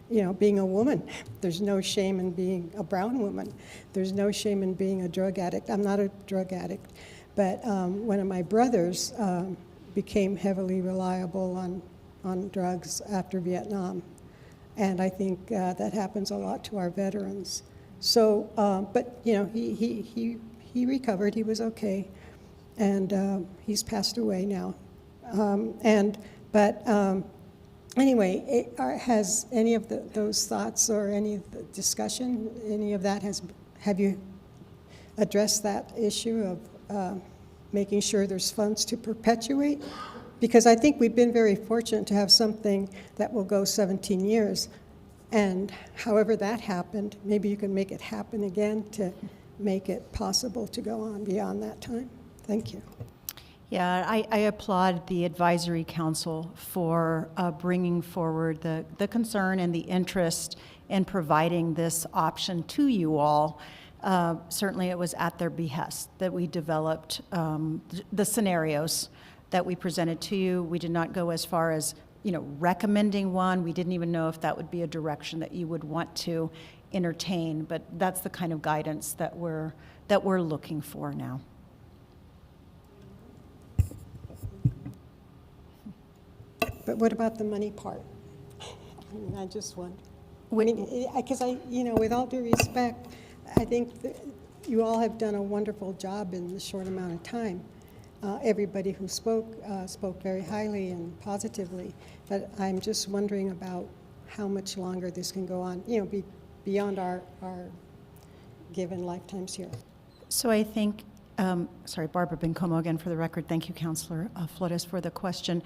Speaker 9: you know, being a woman. There's no shame in being a brown woman. There's no shame in being a drug addict. I'm not a drug addict, but one of my brothers became heavily reliable on drugs after Vietnam. And I think that happens a lot to our veterans. So, but, you know, he recovered, he was okay, and he's passed away now. Anyway, has any of those thoughts or any of the discussion, any of that have you addressed that issue of making sure there's funds to perpetuate? Because I think we've been very fortunate to have something that will go 17 years. And however that happened, maybe you can make it happen again to make it possible to go on beyond that time. Thank you.
Speaker 3: Yeah, I applaud the advisory council for bringing forward the concern and the interest in providing this option to you all. Certainly it was at their behest that we developed the scenarios that we presented to you. We did not go as far as, you know, recommending one. We didn't even know if that would be a direction that you would want to entertain, but that's the kind of guidance that we're looking for now.
Speaker 9: But what about the money part? I mean, I just wonder. Because you know, with all due respect, I think that you all have done a wonderful job in the short amount of time. Everybody who spoke very highly and positively, but I'm just wondering about how much longer this can go on, you know, beyond our given lifetimes here.
Speaker 3: So I think, sorry, Barbara Bencomo again for the record. Thank you, Councilor Flores, for the question.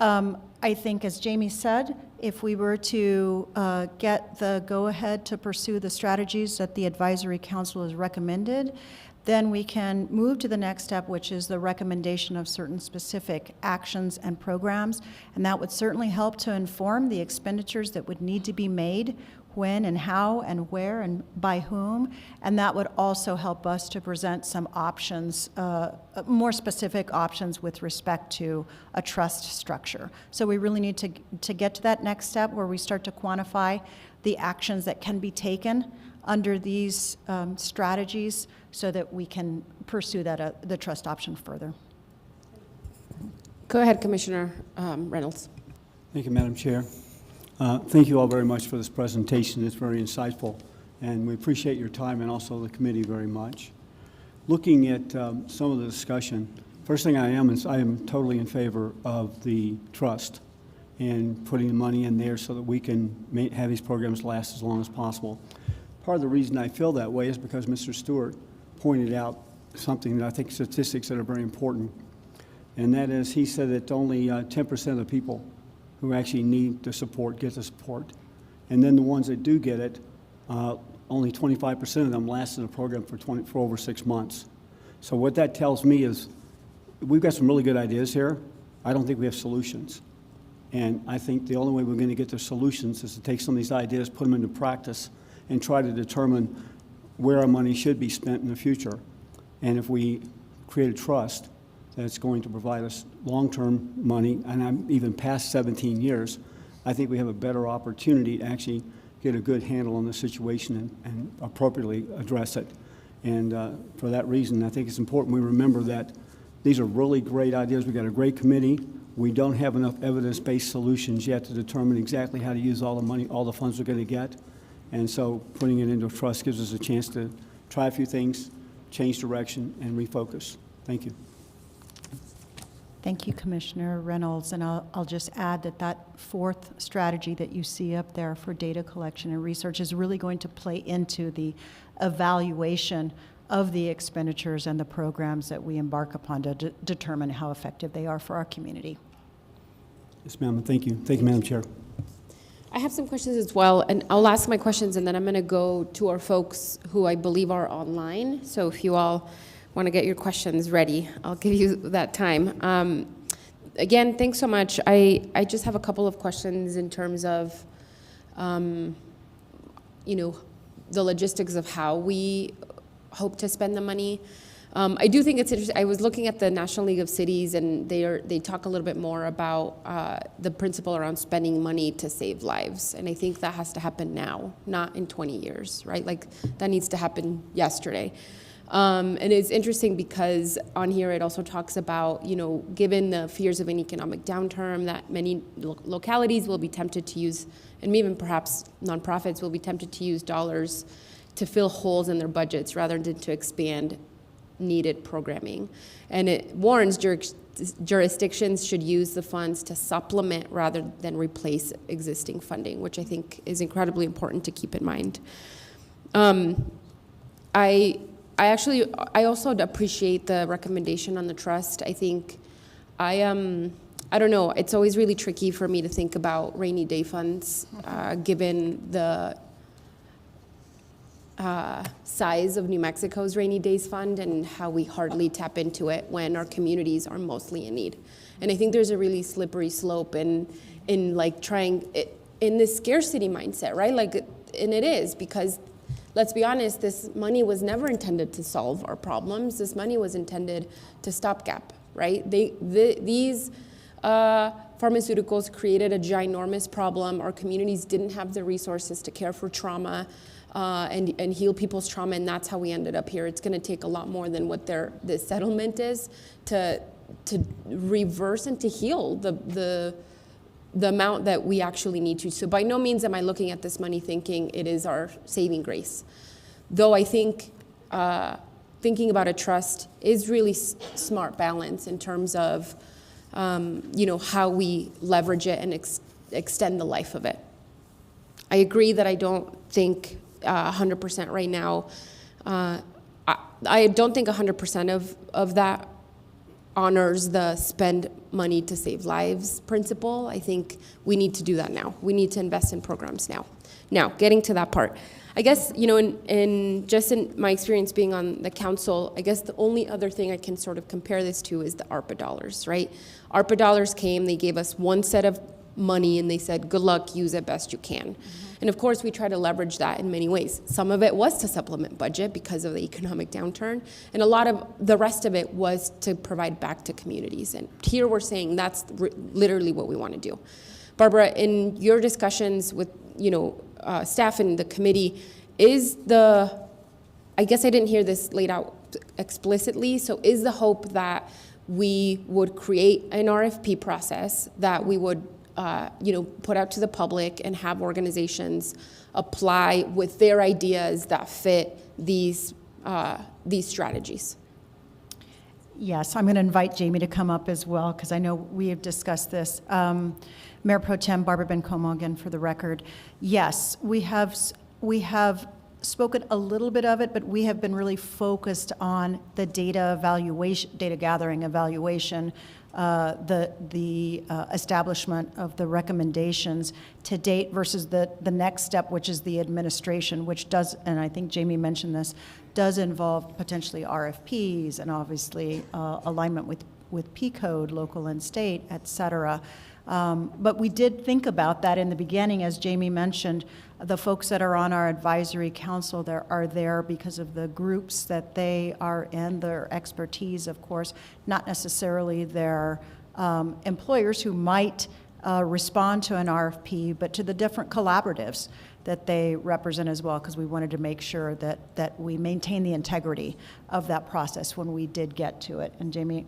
Speaker 3: I think, as Jamie said, if we were to get the go-ahead to pursue the strategies that the Advisory Council has recommended, then we can move to the next step, which is the recommendation of certain specific actions and programs. And that would certainly help to inform the expenditures that would need to be made, when and how and where and by whom. And that would also help us to present some options, more specific options with respect to a trust structure. So we really need to get to that next step where we start to quantify the actions that can be taken under these strategies so that we can pursue that the trust option further.
Speaker 2: Go ahead, Commissioner Reynolds.
Speaker 10: Thank you, Madam Chair. Thank you all very much for this presentation. It's very insightful, and we appreciate your time and also the committee very much. Looking at some of the discussion, first thing I am totally in favor of the trust and putting the money in there so that we can have these programs last as long as possible. Part of the reason I feel that way is because Mr. Stewart pointed out something that I think statistics that are very important, and that is he said that only 10% of the people who actually need the support get the support. And then the ones that do get it, only 25% of them last in the program for over 6 months. So what that tells me is we've got some really good ideas here. I don't think we have solutions. And I think the only way we're going to get the solutions is to take some of these ideas, put them into practice, and try to determine where our money should be spent in the future. And if we create a trust that's going to provide us long-term money, and I'm even past 17 years, I think we have a better opportunity to actually get a good handle on the situation and appropriately address it. And for that reason, I think it's important we remember that these are really great ideas. We've got a great committee. We don't have enough evidence-based solutions yet to determine exactly how to use all the money, all the funds we're going to get. And so putting it into a trust gives us a chance to try a few things, change direction, and refocus. Thank you.
Speaker 3: Thank you, Commissioner Reynolds. And I'll just add that fourth strategy that you see up there for data collection and research is really going to play into the evaluation of the expenditures and the programs that we embark upon to determine how effective they are for our community.
Speaker 10: Yes, ma'am. Thank you. Thank you, Madam Chair.
Speaker 2: I have some questions as well, and I'll ask my questions, and then I'm going to go to our folks who I believe are online. So if you all want to get your questions ready, I'll give you that time. Again, thanks so much. I just have a couple of questions in terms of, the logistics of how we hope to spend the money. I do think it's interesting. I was looking at the National League of Cities, and they talk a little bit more about the principle around spending money to save lives. And I think that has to happen now, not in 20 years, right? Like, that needs to happen yesterday. And it's interesting because on here it also talks about, given the fears of an economic downturn, that many localities will be tempted to use, and even perhaps nonprofits will be tempted to use dollars to fill holes in their budgets rather than to expand needed programming. And it warns jurisdictions should use the funds to supplement rather than replace existing funding, which I think is incredibly important to keep in mind. I also appreciate the recommendation on the trust. I think I don't know, it's always really tricky for me to think about rainy day funds, given the size of New Mexico's Rainy Days Fund and how we hardly tap into it when our communities are mostly in need. And I think there's a really slippery slope in like trying, in this scarcity mindset, right? Like, and it is, because let's be honest, this money was never intended to solve our problems. This money was intended to stopgap, right? These pharmaceuticals created a ginormous problem. Our communities didn't have the resources to care for trauma and heal people's trauma, and that's how we ended up here. It's going to take a lot more than what the settlement is to reverse and to heal the amount that we actually need to. So by no means am I looking at this money thinking it is our saving grace. Though I think thinking about a trust is really smart balance in terms of how we leverage it and extend the life of it. I agree that I don't think 100% right now. I don't think 100% of that honors the spend money to save lives principle. I think we need to do that now. We need to invest in programs now. Now, getting to that part, I guess, in my experience being on the council, I guess the only other thing I can sort of compare this to is the ARPA dollars, right? ARPA dollars came, they gave us one set of money and they said, good luck, use it best you can. And of course, we try to leverage that in many ways. Some of it was to supplement budget because of the economic downturn, and a lot of the rest of it was to provide back to communities. And here we're saying that's literally what we want to do. Barbara, in your discussions with staff and the committee, I guess I didn't hear this laid out explicitly, so is the hope that we would create an RFP process that we would put out to the public and have organizations apply with their ideas that fit these strategies?
Speaker 3: Yes, I'm going to invite Jamie to come up as well, because I know we have discussed this. Mayor Pro Tem Barbara Bencomo, again for the record. Yes, we have spoken a little bit of it, but we have been really focused on the data gathering evaluation, the establishment of the recommendations to date versus the next step, which is the administration, which does, and I think Jamie mentioned this, does involve potentially RFPs and obviously alignment with P-code, local and state, et cetera. But we did think about that in the beginning, as Jamie mentioned. The folks that are on our advisory council are there because of the groups that they are in, their expertise, of course, not necessarily their employers who might respond to an RFP, but to the different collaboratives that they represent as well, because we wanted to make sure that we maintain the integrity of that process when we did get to it. And Jamie,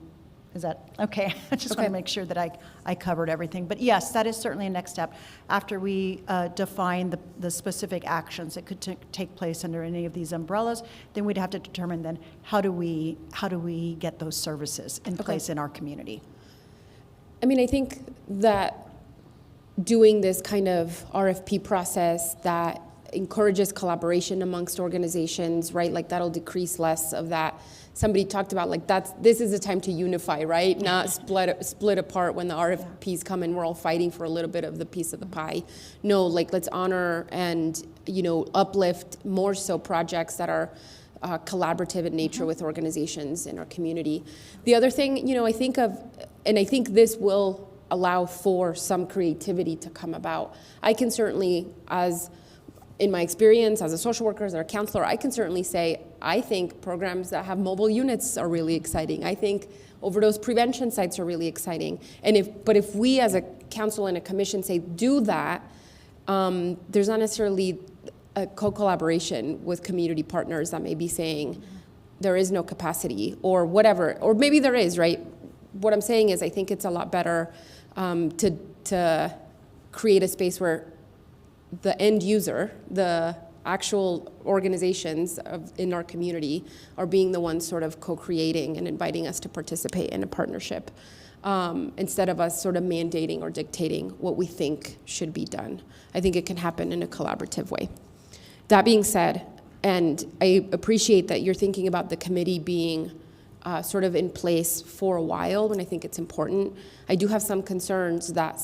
Speaker 3: is that okay? I just want to make sure that I covered everything. But yes, that is certainly a next step. After we define the specific actions that could take place under any of these umbrellas, then we'd have to determine then how do we get those services in place in our community.
Speaker 2: I mean, I think that doing this kind of RFP process that encourages collaboration amongst organizations, right? Like that'll decrease less of that. Somebody talked about like this is a time to unify, right? Not split apart when the RFPs come and we're all fighting for a little bit of the piece of the pie. No, like let's honor and uplift more so projects that are collaborative in nature with organizations in our community. The other thing, I think of, and I think this will allow for some creativity to come about. I can certainly, as in my experience as a social worker, as a counselor, I can certainly say, I think programs that have mobile units are really exciting. I think overdose prevention sites are really exciting. But if we as a council and a commission say, do that, there's not necessarily a co-collaboration with community partners that may be saying there is no capacity or whatever, or maybe there is, right? What I'm saying is I think it's a lot better to create a space where the end user, the actual organizations in our community are being the ones sort of co-creating and inviting us to participate in a partnership instead of us sort of mandating or dictating what we think should be done. I think it can happen in a collaborative way. That being said, and I appreciate that you're thinking about the committee being sort of in place for a while, and I think it's important. I do have some concerns that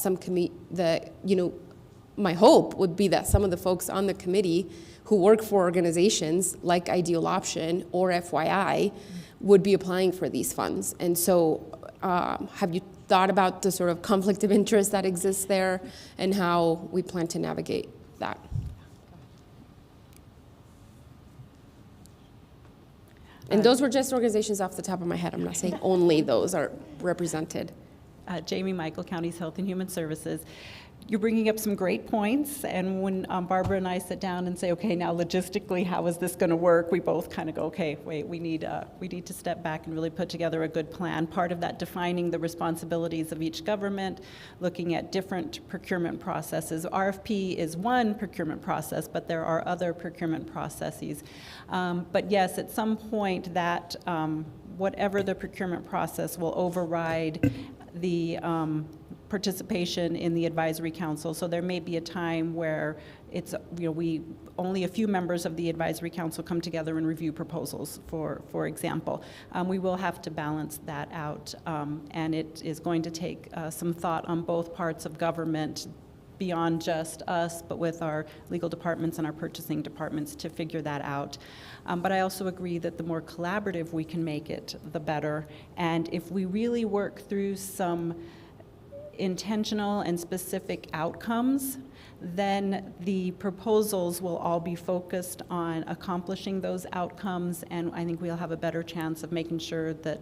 Speaker 2: my hope would be that some of the folks on the committee who work for organizations like Ideal Option or FYI would be applying for these funds. And so have you thought about the sort of conflict of interest that exists there and how we plan to navigate that? And those were just organizations off the top of my head. I'm not saying only those are represented.
Speaker 1: Jamie Michael, County's Health and Human Services. You're bringing up some great points, and when Barbara and I sit down and say, okay, now logistically, how is this going to work? We both kind of go, okay, wait, we need to step back and really put together a good plan. Part of that, defining the responsibilities of each government, looking at different procurement processes. RFP is one procurement process, but there are other procurement processes. But yes, at some point that whatever the procurement process will override the participation in the advisory council. So there may be a time where it's, only a few members of the advisory council come together and review proposals, for example. We will have to balance that out, and it is going to take some thought on both parts of government beyond just us, but with our legal departments and our purchasing departments to figure that out. But I also agree that the more collaborative we can make it, the better. And if we really work through some intentional and specific outcomes, then the proposals will all be focused on accomplishing those outcomes, and I think we'll have a better chance of making sure that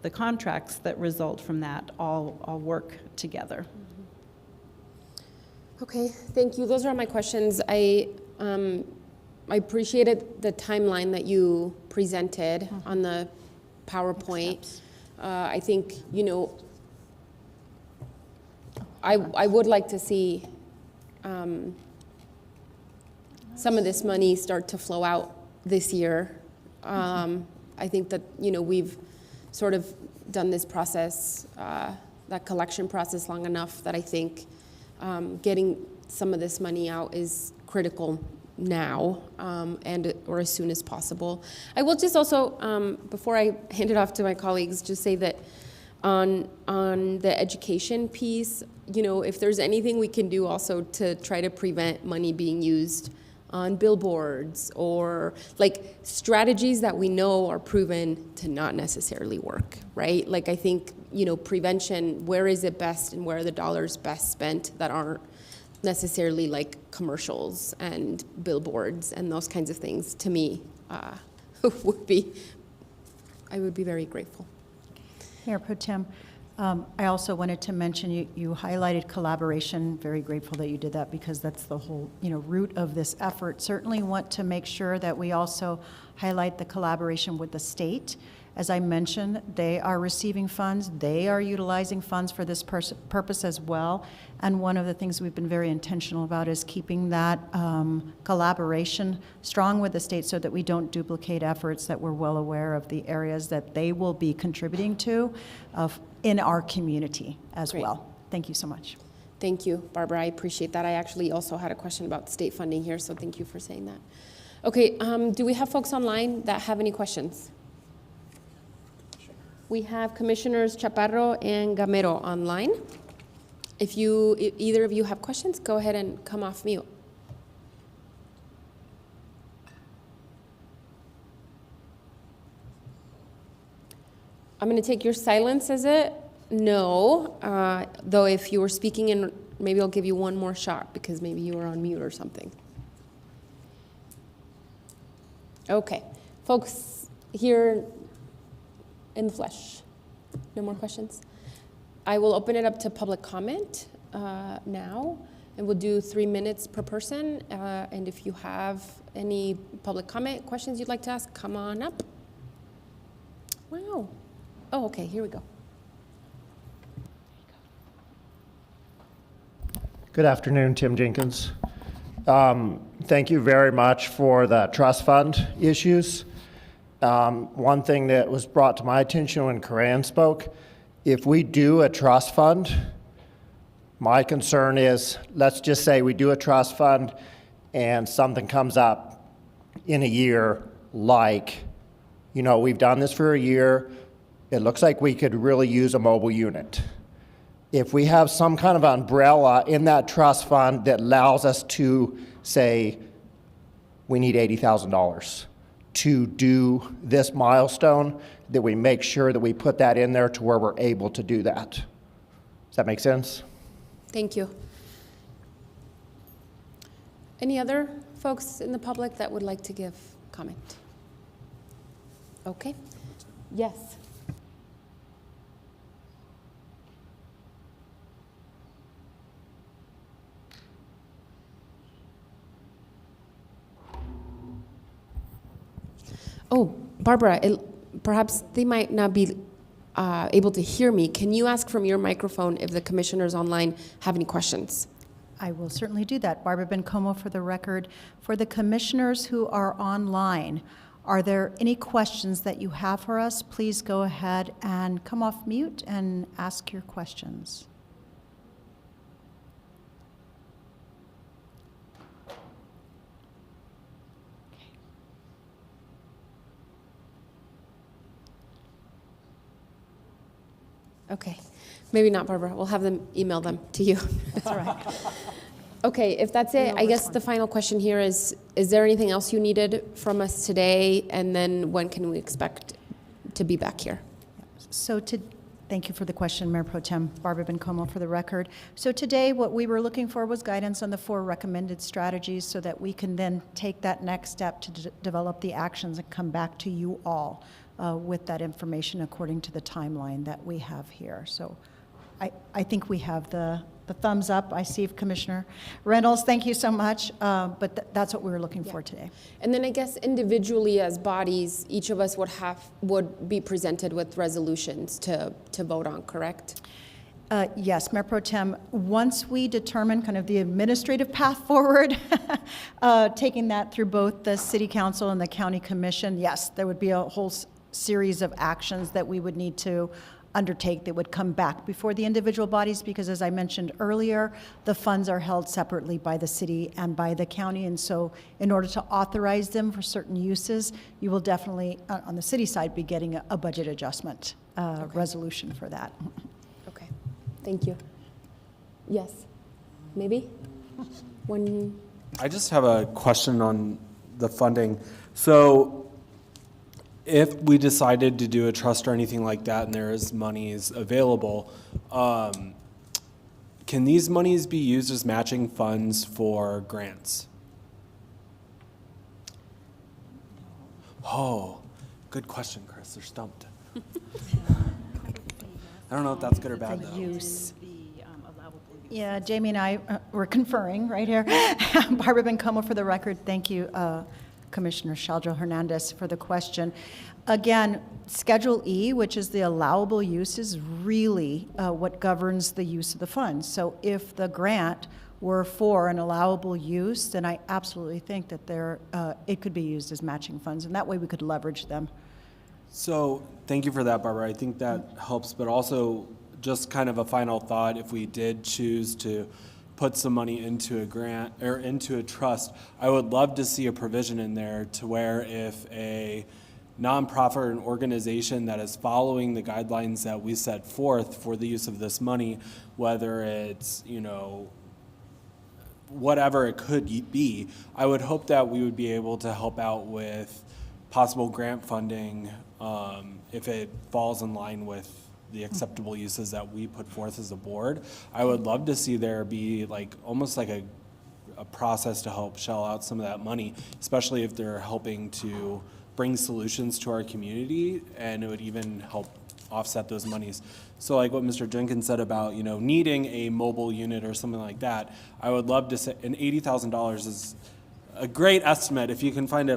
Speaker 1: the contracts that result from that all work together.
Speaker 2: Okay, thank you. Those are my questions. I appreciated the timeline that you presented on the PowerPoint. I think, I would like to see some of this money start to flow out this year. I think that, we've sort of done this process, that collection process long enough that I think getting some of this money out is critical now or as soon as possible. I will just also, before I hand it off to my colleagues, just say that on the education piece, if there's anything we can do also to try to prevent money being used on billboards or like strategies that we know are proven to not necessarily work, right? Like I think, prevention, where is it best and where are the dollars best spent that aren't necessarily like commercials and billboards and those kinds of things, to me, I would be very grateful.
Speaker 3: Mayor Pro Tem, I also wanted to mention you highlighted collaboration. Very grateful that you did that because that's the whole root of this effort. Certainly want to make sure that we also highlight the collaboration with the state. As I mentioned, they are receiving funds. They are utilizing funds for this purpose as well. And one of the things we've been very intentional about is keeping that collaboration strong with the state so that we don't duplicate efforts, that we're well aware of the areas that they will be contributing to in our community as
Speaker 2: Great.
Speaker 3: well. Thank you so much.
Speaker 2: Thank you, Barbara. I appreciate that. I actually also had a question about state funding here, so thank you for saying that. Okay, do we have folks online that have any questions? We have Commissioners Chaparro and Gamero online. If either of you have questions, go ahead and come off mute. I'm going to take your silence as a no, though if you were speaking in, maybe I'll give you one more shot because maybe you were on mute or something. Okay, folks here in the flesh, no more questions? I will open it up to public comment now, and we'll do 3 minutes per person. And if you have any public comment questions you'd like to ask, come on up. Wow. Oh, okay, here we go.
Speaker 11: Good afternoon, Tim Jenkins. Thank you very much for the trust fund issues. One thing that was brought to my attention when Corinne spoke, if we do a trust fund, my concern is, let's just say we do a trust fund and something comes up in a year like, we've done this for a year, it looks like we could really use a mobile unit. If we have some kind of umbrella in that trust fund that allows us to say, we need $80,000 to do this milestone, that we make sure that we put that in there to where we're able to do that. Does that make sense?
Speaker 2: Thank you. Any other folks in the public that would like to give comment? Okay. Yes. Oh, Barbara, perhaps they might not be able to hear me. Can you ask from your microphone if the commissioners online have any questions?
Speaker 3: I will certainly do that. Barbara Bencomo for the record. For the commissioners who are online, are there any questions that you have for us? Please go ahead and come off mute and ask your questions.
Speaker 2: Okay, maybe not, Barbara. We'll have them email them to you.
Speaker 3: That's all right.
Speaker 2: Okay, if that's it, I guess the final question here is there anything else you needed from us today? And then when can we expect to be back here?
Speaker 3: Thank you for the question, Mayor Pro Tem. Barbara Bencomo for the record. So today, what we were looking for was guidance on the 4 recommended strategies so that we can then take that next step to develop the actions and come back to you all with that information according to the timeline that we have here. So I think we have the thumbs up. I see Commissioner Reynolds, thank you so much, but that's what we were looking for today.
Speaker 2: And then I guess individually as bodies, each of us would be presented with resolutions to vote on, correct?
Speaker 3: Yes, Mayor Pro Tem, once we determine kind of the administrative path forward, taking that through both the City Council and the County Commission, yes, there would be a whole series of actions that we would need to undertake that would come back before the individual bodies, because as I mentioned earlier, the funds are held separately by the city and by the county, and so in order to authorize them for certain uses, you will definitely, on the city side, be getting a budget adjustment resolution for that.
Speaker 2: Okay, thank you. Yes, maybe?
Speaker 8: I just have a question on the funding. So if we decided to do a trust or anything like that and there is monies available, can these monies be used as matching funds for grants? Oh, good question, Chris. They're stumped. I don't know if that's good or bad, though.
Speaker 3: Use. Yeah, Jamie and I were conferring right here. Barbara Bencomo for the record. Thank you, Commissioner Shaljo Hernandez, for the question. Again, Schedule E, which is the allowable use, is really what governs the use of the funds. So if the grant were for an allowable use, then I absolutely think that it could be used as matching funds, and that way we could leverage them.
Speaker 8: So thank you for that, Barbara. I think that helps, but also just kind of a final thought, if we did choose to put some money into a grant or into a trust, I would love to see a provision in there to where if a nonprofit or an organization that is following the guidelines that we set forth for the use of this money, whether it's, whatever it could be, I would hope that we would be able to help out with possible grant funding, if it falls in line with the acceptable uses that we put forth as a board. I would love to see there be like, almost like a process to help shell out some of that money, especially if they're helping to bring solutions to our community, and it would even help offset those monies. So like what Mr. Jenkins said about, you know, needing a mobile unit or something like that, I would love to say, and $80,000 is a great estimate. If you can find it,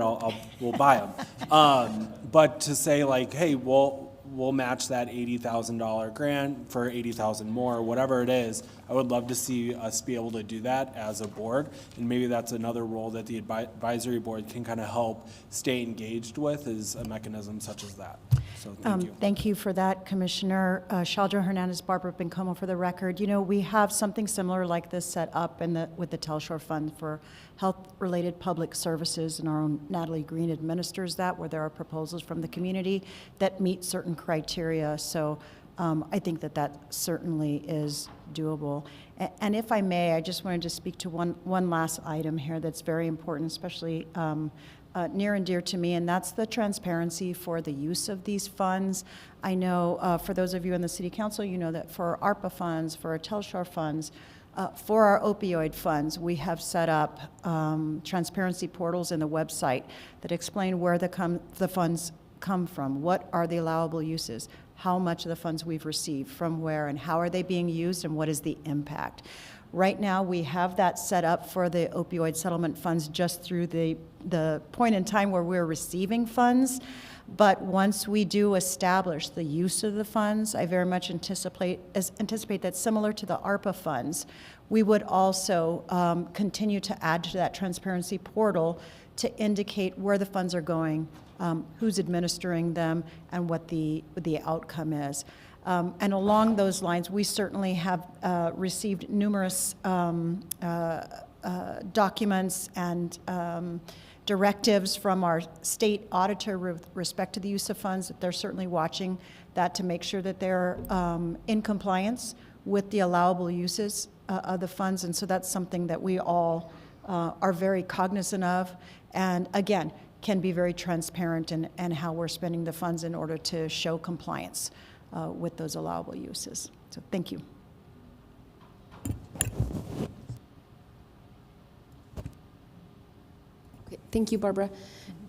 Speaker 8: we'll buy them. But to say like, hey, we'll match that $80,000 grant for $80,000 more, whatever it is. I would love to see us be able to do that as a board, and maybe that's another role that the advisory board can kind of help stay engaged with, is a mechanism such as that. So thank you.
Speaker 3: Thank you for that, Commissioner. Shaldra Hernandez, Barbara Bencomo for the record. You know, we have something similar like this set up with the Telshore Fund for health-related public services, and our own Natalie Green administers that, where there are proposals from the community that meet certain criteria. So I think that certainly is doable. And if I may, I just wanted to speak to one last item here that's very important, especially near and dear to me, and that's the transparency for the use of these funds. I know for those of you in the City Council, you know that for ARPA funds, for our Telshore funds, for our opioid funds, we have set up transparency portals in the website that explain where the funds come from, what are the allowable uses, how much of the funds we've received, from where, and how are they being used, and what is the impact. Right now, we have that set up for the opioid settlement funds just through the point in time where we're receiving funds. But once we do establish the use of the funds, I very much anticipate that similar to the ARPA funds, we would also continue to add to that transparency portal to indicate where the funds are going, who's administering them, and what the outcome is. And along those lines, we certainly have received numerous documents and directives from our state auditor with respect to the use of funds. They're certainly watching that to make sure that they're in compliance with the allowable uses of the funds. And so that's something that we all are very cognizant of, and again, can be very transparent in how we're spending the funds in order to show compliance with those allowable uses. So thank you.
Speaker 2: Okay, thank you, Barbara.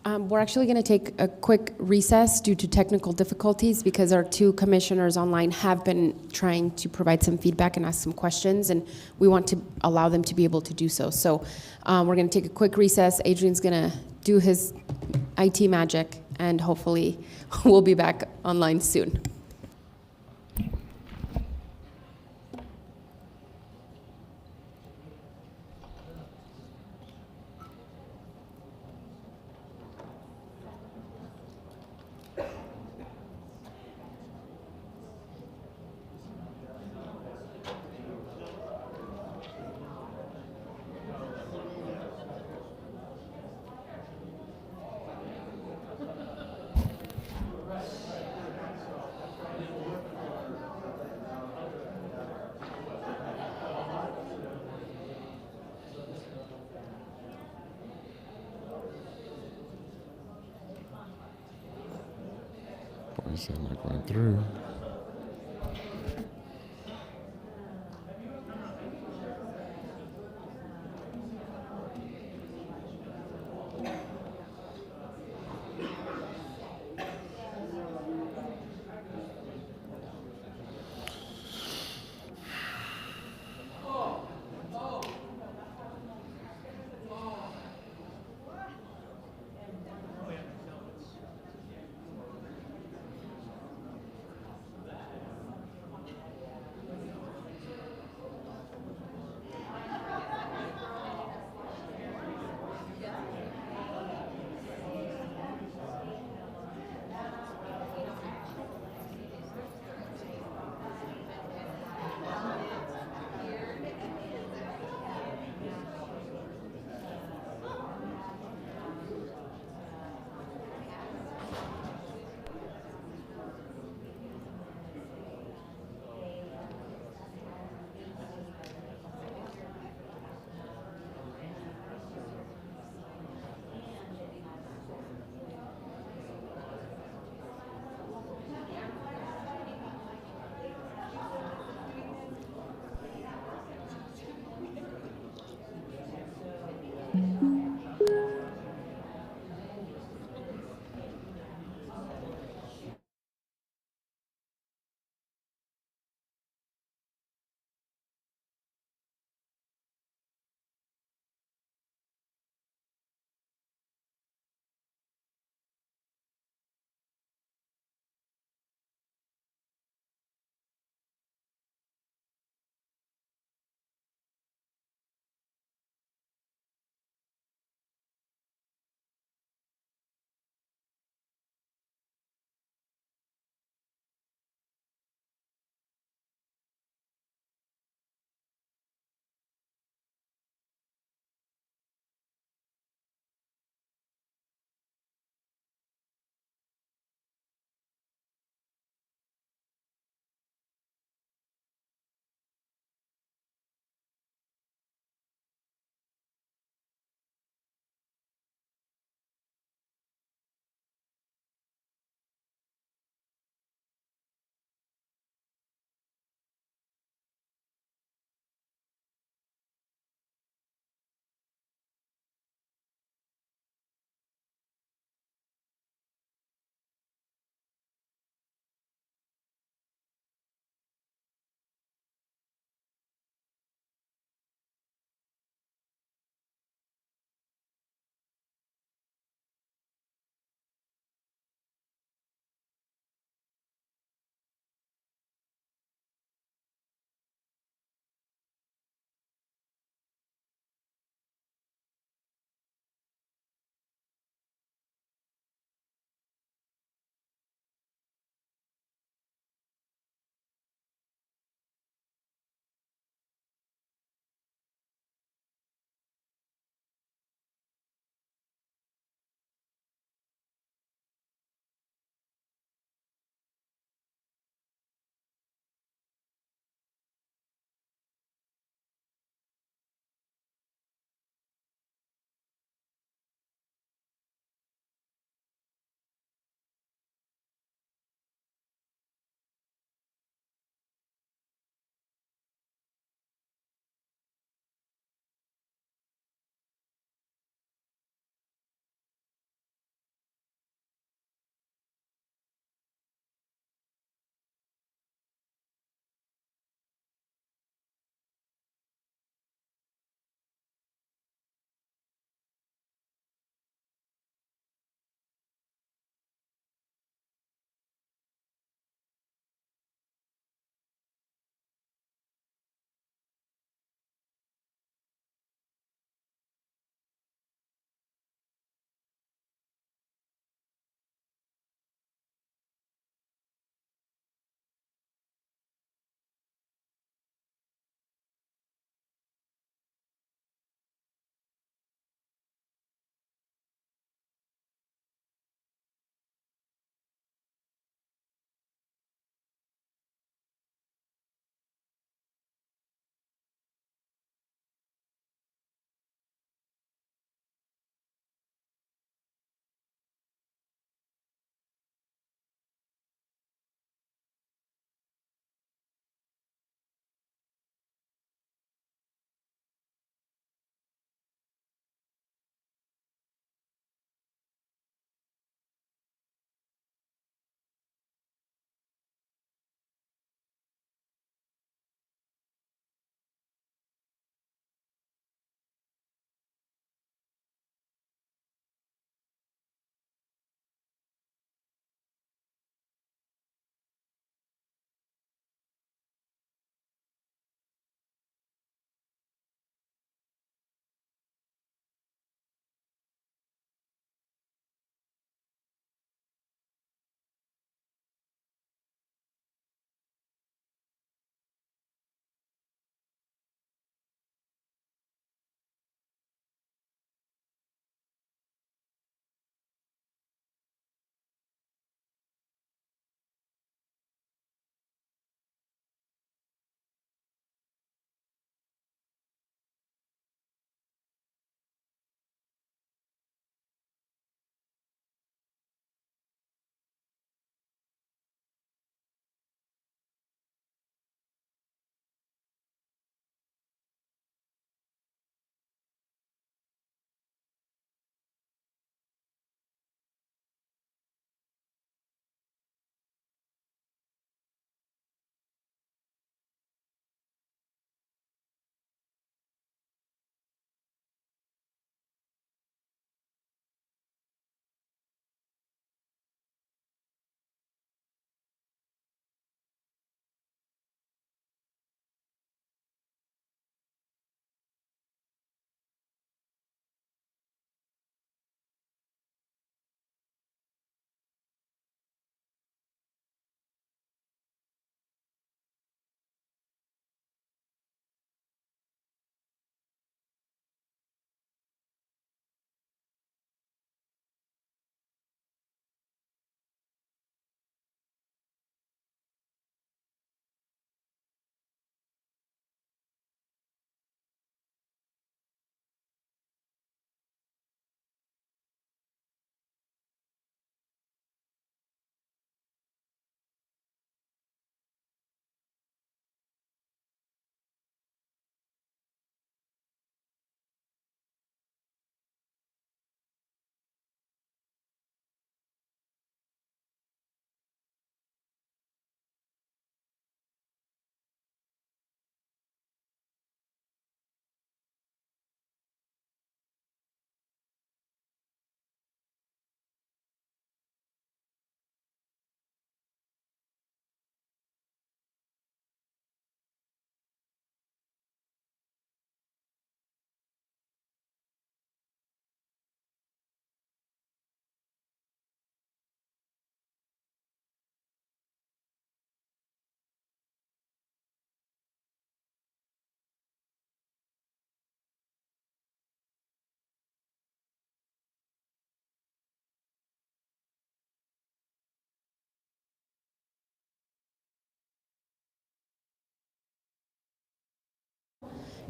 Speaker 2: We're actually going to take a quick recess due to technical difficulties because our two commissioners online have been trying to provide some feedback and ask some questions, and we want to allow them to be able to do so. So we're going to take a quick recess. Adrian's going to do his IT magic, and hopefully we'll be back online soon.
Speaker 12: Why is that not going through?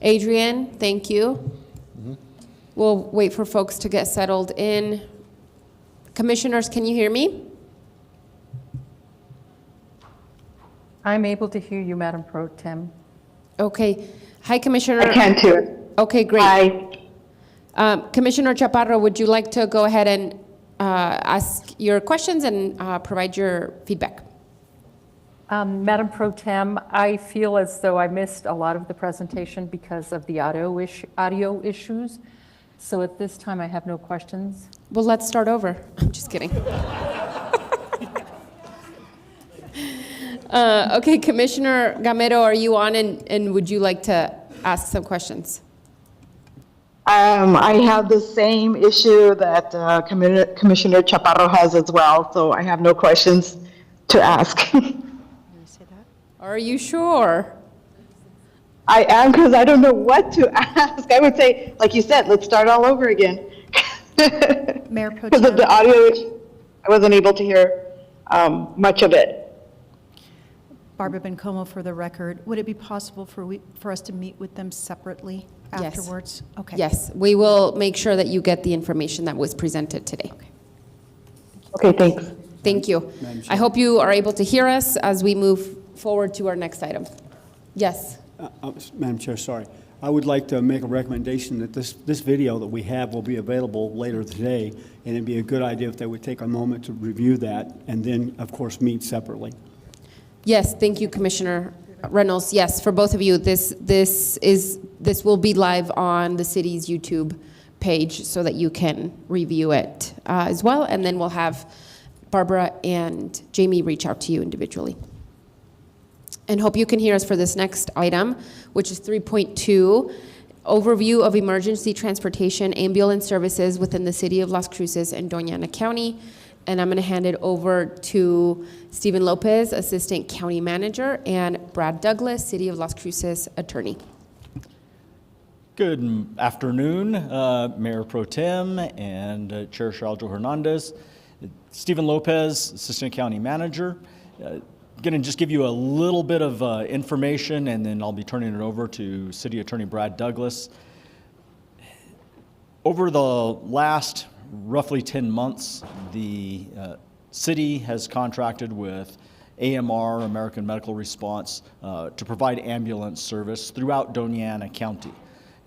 Speaker 2: Adrian, thank you. We'll wait for folks to get settled in. Commissioners, can you hear me?
Speaker 12: I'm able to hear you, Madam Pro Tem.
Speaker 2: Okay. Hi, Commissioner.
Speaker 13: I can too.
Speaker 2: Okay, great.
Speaker 13: Hi.
Speaker 2: Commissioner Chaparro, would you like to go ahead and ask your questions and provide your feedback?
Speaker 12: Madam Pro Tem, I feel as though I missed a lot of the presentation because of the audio issues. So at this time, I have no questions.
Speaker 2: Well, let's start over. I'm just kidding. Okay, Commissioner Gamero, are you on, and would you like to ask some questions?
Speaker 13: I have the same issue that Commissioner Chaparro has as well, so I have no questions to ask.
Speaker 2: Are you sure?
Speaker 13: I am, because I don't know what to ask. I would say, like you said, let's start all over again.
Speaker 3: Mayor Pro
Speaker 13: Because of
Speaker 3: Tem.
Speaker 13: the audio, I wasn't able to hear much of it.
Speaker 3: Barbara Bencomo for the record. Would it be possible for us to meet with them separately
Speaker 2: Yes.
Speaker 3: afterwards? Okay.
Speaker 2: Yes, we will make sure that you get the information that was presented today.
Speaker 13: Okay, thanks.
Speaker 2: Thank you. I hope you are able to hear us as we move forward to our next item. Yes.
Speaker 10: Madam Chair, sorry. I would like to make a recommendation that this video that we have will be available later today, and it'd be a good idea if they would take a moment to review that and then, of course, meet separately.
Speaker 2: Yes, thank you, Commissioner Reynolds. Yes, for both of you, this will be live on the city's YouTube page so that you can review it as well, and then we'll have Barbara and Jamie reach out to you individually. And hope you can hear us for this next item, which is 3.2, overview of emergency transportation ambulance services within the city of Las Cruces and Doña Ana County. And I'm going to hand it over to Stephen Lopez, Assistant County Manager, and Brad Douglas, City of Las Cruces Attorney.
Speaker 14: Good afternoon, Mayor Pro Tem and Chair Sheraldo Hernandez. Stephen Lopez, Assistant County Manager. Going to just give you a little bit of information, and then I'll be turning it over to City Attorney Brad Douglas. Over the last roughly 10 months, the city has contracted with AMR, American Medical Response, to provide ambulance service throughout Doña Ana County.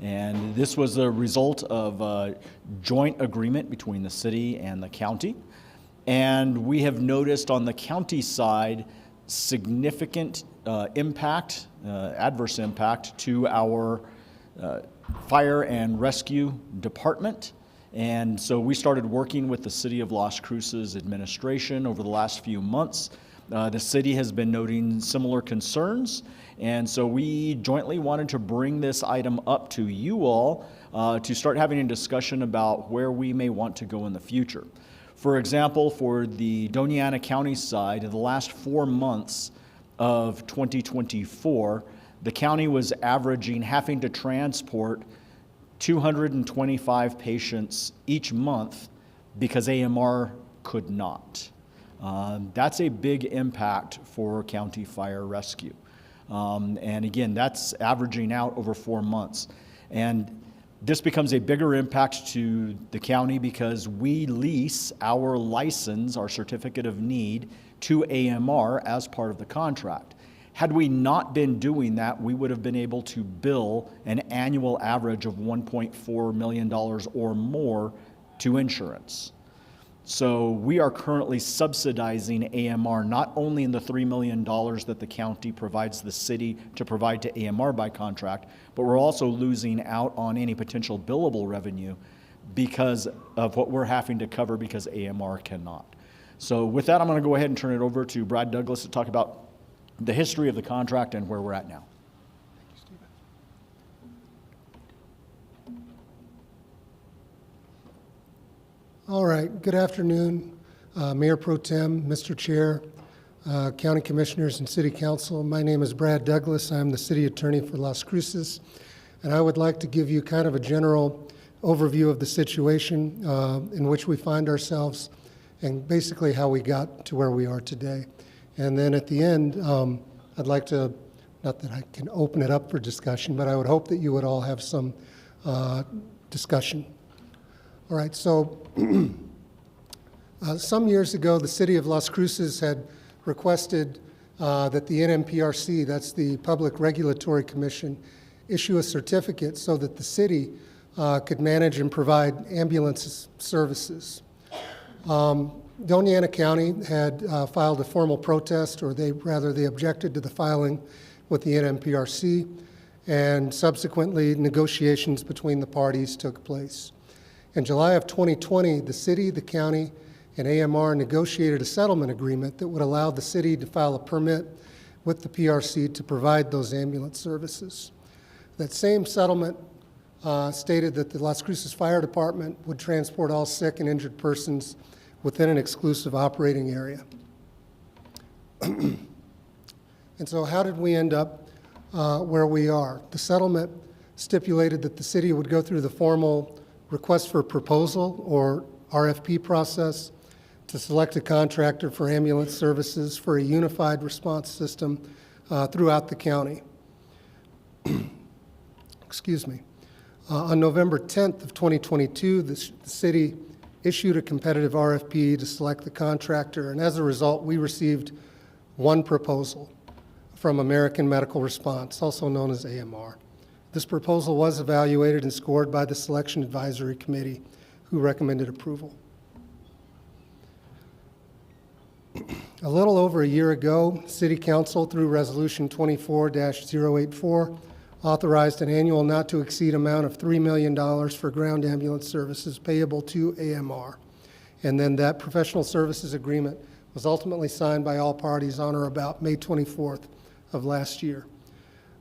Speaker 14: And this was a result of a joint agreement between the city and the county. And we have noticed on the county side significant impact, adverse impact to our fire and rescue department. And so we started working with the City of Las Cruces administration over the last few months. The city has been noting similar concerns, and so we jointly wanted to bring this item up to you all to start having a discussion about where we may want to go in the future. For example, for the Doña Ana County side, in the last 4 months of 2024, the county was averaging having to transport 225 patients each month because AMR could not. That's a big impact for county fire rescue. And again, that's averaging out over 4 months. And this becomes a bigger impact to the county because we lease our license, our certificate of need, to AMR as part of the contract. Had we not been doing that, we would have been able to bill an annual average of $1.4 million or more to insurance. So we are currently subsidizing AMR not only in the $3 million that the county provides the city to provide to AMR by contract, but we're also losing out on any potential billable revenue because of what we're having to cover because AMR cannot. So with that, I'm going to go ahead and turn it over to Brad Douglas to talk about the history of the contract and where we're at now.
Speaker 15: All right, good afternoon, Mayor Pro Tem, Mr. Chair, County Commissioners and City Council. My name is Brad Douglas. I'm the City Attorney for Las Cruces, and I would like to give you kind of a general overview of the situation in which we find ourselves and basically how we got to where we are today. And then at the end, I'd like to Not that I can open it up for discussion, but I would hope that you would all have some discussion. All right, so some years ago, the city of Las Cruces had requested that the NMPRC, that's the Public Regulatory Commission, issue a certificate so that the city could manage and provide ambulance services. Doña Ana County had filed a formal protest, or they objected to the filing with the NMPRC, and subsequently negotiations between the parties took place. In July of 2020, the city, the county, and AMR negotiated a settlement agreement that would allow the city to file a permit with the PRC to provide those ambulance services. That same settlement stated that the Las Cruces Fire Department would transport all sick and injured persons within an exclusive operating area. And so how did we end up where we are? The settlement stipulated that the city would go through the formal request for proposal, or RFP process, to select a contractor for ambulance services for a unified response system throughout the county. Excuse me. On November 10th of 2022, the city issued a competitive RFP to select the contractor, and as a result, we received one proposal from American Medical Response, also known as AMR. This proposal was evaluated and scored by the Selection Advisory Committee, who recommended approval. A little over a year ago, City Council, through Resolution 24-084, authorized an annual not-to-exceed amount of $3 million for ground ambulance services payable to AMR. And then that professional services agreement was ultimately signed by all parties on or about May 24th of last year.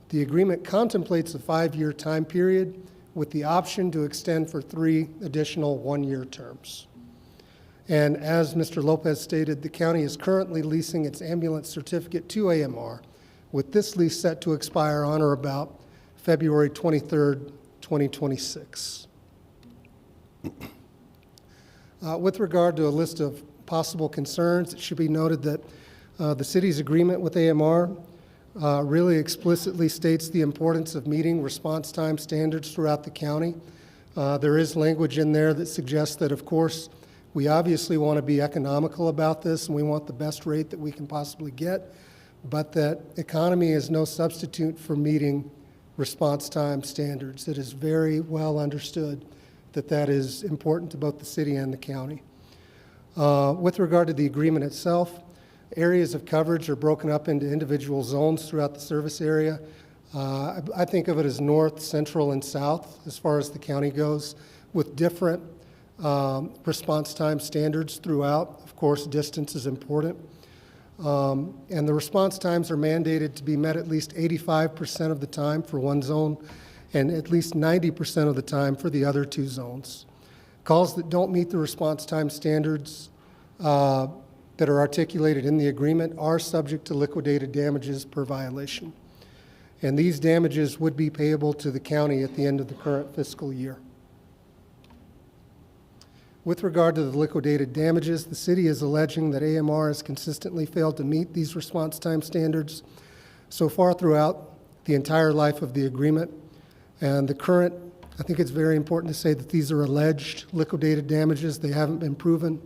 Speaker 15: The agreement contemplates a 5-year time period with the option to extend for 3 additional 1-year terms. And as Mr. Lopez stated, the county is currently leasing its ambulance certificate to AMR, with this lease set to expire on or about February 23rd, 2026. With regard to a list of possible concerns, it should be noted that the city's agreement with AMR really explicitly states the importance of meeting response time standards throughout the county. There is language in there that suggests that, of course, we obviously want to be economical about this and we want the best rate that we can possibly get, but that economy is no substitute for meeting response time standards. It is very well understood that that is important to both the city and the county. With regard to the agreement itself, areas of coverage are broken up into individual zones throughout the service area. I think of it as north, central, and south as far as the county goes, with different response time standards throughout. Of course, distance is important. And the response times are mandated to be met at least 85% of the time for one zone and at least 90% of the time for the other 2 zones. Calls that don't meet the response time standards that are articulated in the agreement are subject to liquidated damages per violation. And these damages would be payable to the county at the end of the current fiscal year. With regard to the liquidated damages, the city is alleging that AMR has consistently failed to meet these response time standards so far throughout the entire life of the agreement. And the current, I think it's very important to say that these are alleged liquidated damages. They haven't been proven,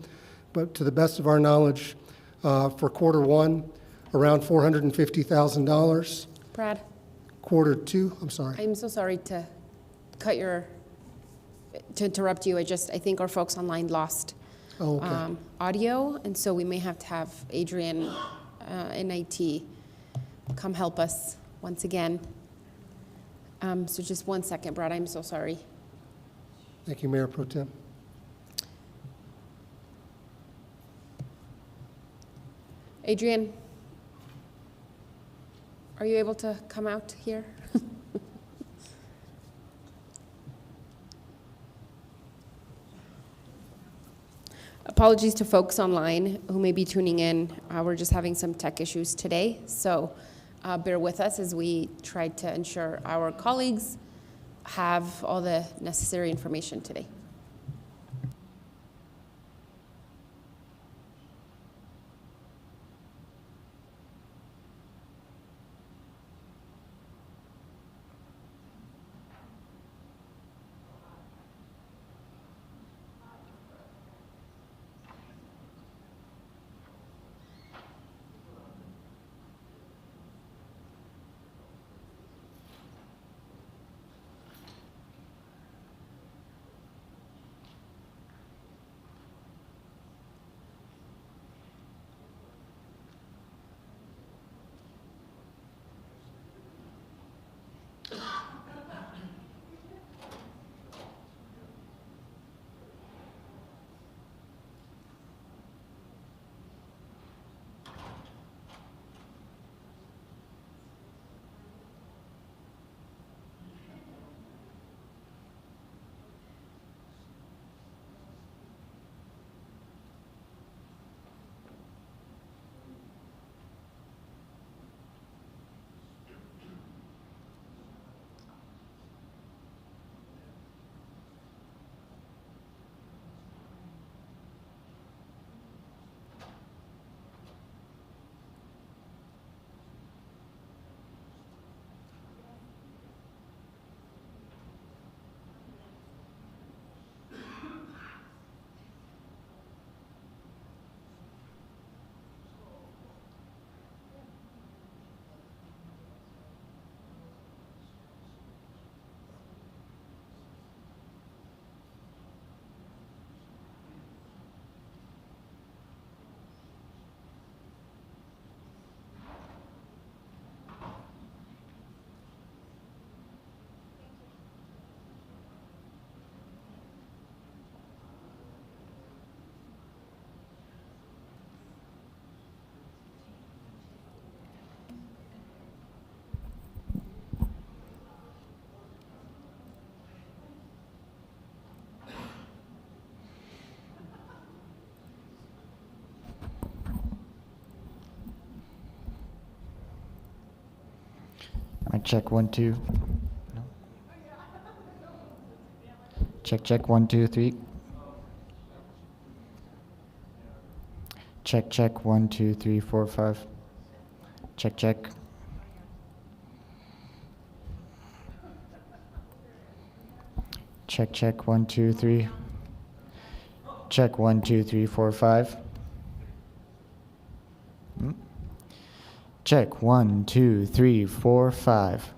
Speaker 15: but to the best of our knowledge, for quarter 1, around $450,000.
Speaker 2: Brad,
Speaker 15: Quarter 2, I'm sorry.
Speaker 2: I'm so sorry to interrupt you. I think our folks online lost audio, and so we may have to have Adrian in IT come help us once again. So just 1 second, Brad, I'm so sorry.
Speaker 15: Thank you, Mayor Pro Tem.
Speaker 2: Adrian, are you able to come out here? Apologies to folks online who may be tuning in. We're just having some tech issues today, so bear with us as we try to ensure our colleagues have all the necessary information today.
Speaker 16: Mic check 1 2. No. Check 1 2 3. Check 1 2 3 4 5. Check. Check 1 2 3. Check 1 2 3 4 5. Check 1 2 3 4 5.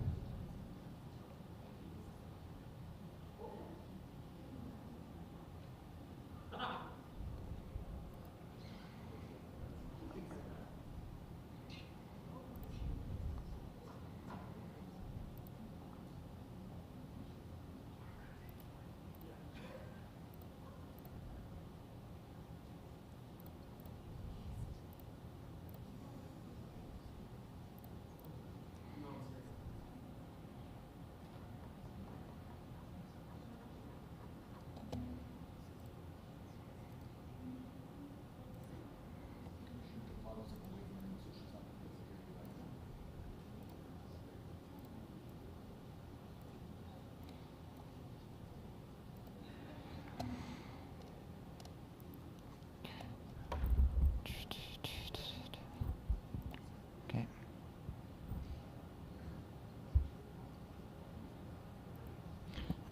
Speaker 16: Okay.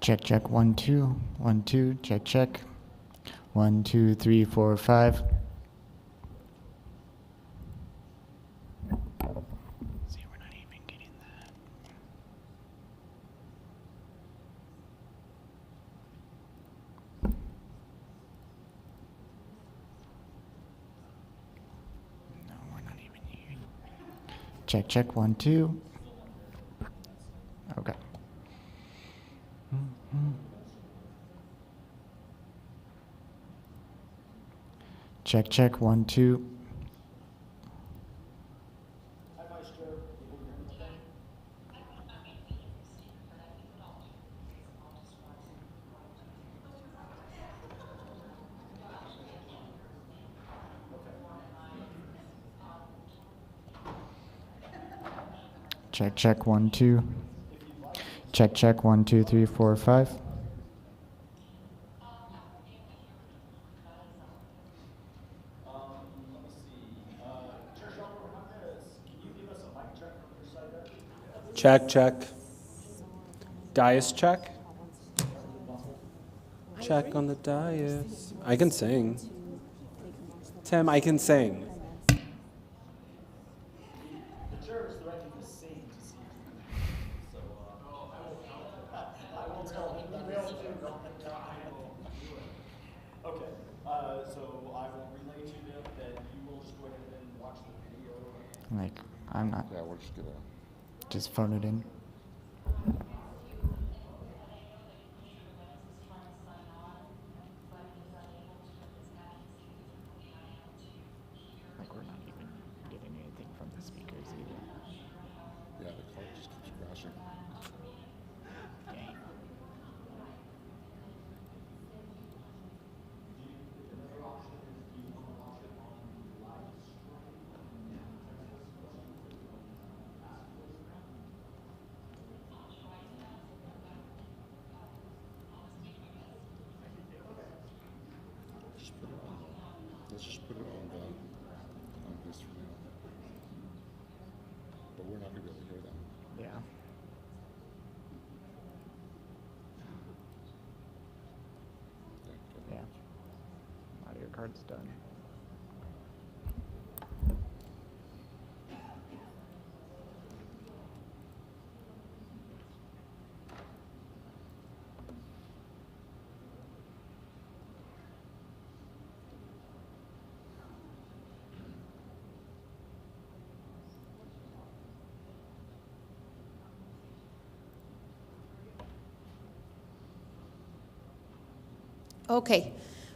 Speaker 16: Check 1 2 1 2. Check 1 2 3 4 5. See, we're not even getting that. No, we're not even hearing. Check 1 2. Okay. Check 1 2. Check 1 2. Check 1 2 3 4 5.
Speaker 8: Check. Dais check. Check on the dais. I can sing. Tim, I can sing.
Speaker 16: Like, I'm not.
Speaker 17: Yeah, we're just gonna.
Speaker 16: Just phone it in. Like, we're not even getting anything from the speakers either.
Speaker 17: Yeah, the car just keeps crashing.
Speaker 16: Dang.
Speaker 17: Let's just put it on this for now. But we're not gonna be able to hear them.
Speaker 16: Yeah. Yeah. Audio card's done.
Speaker 2: Okay.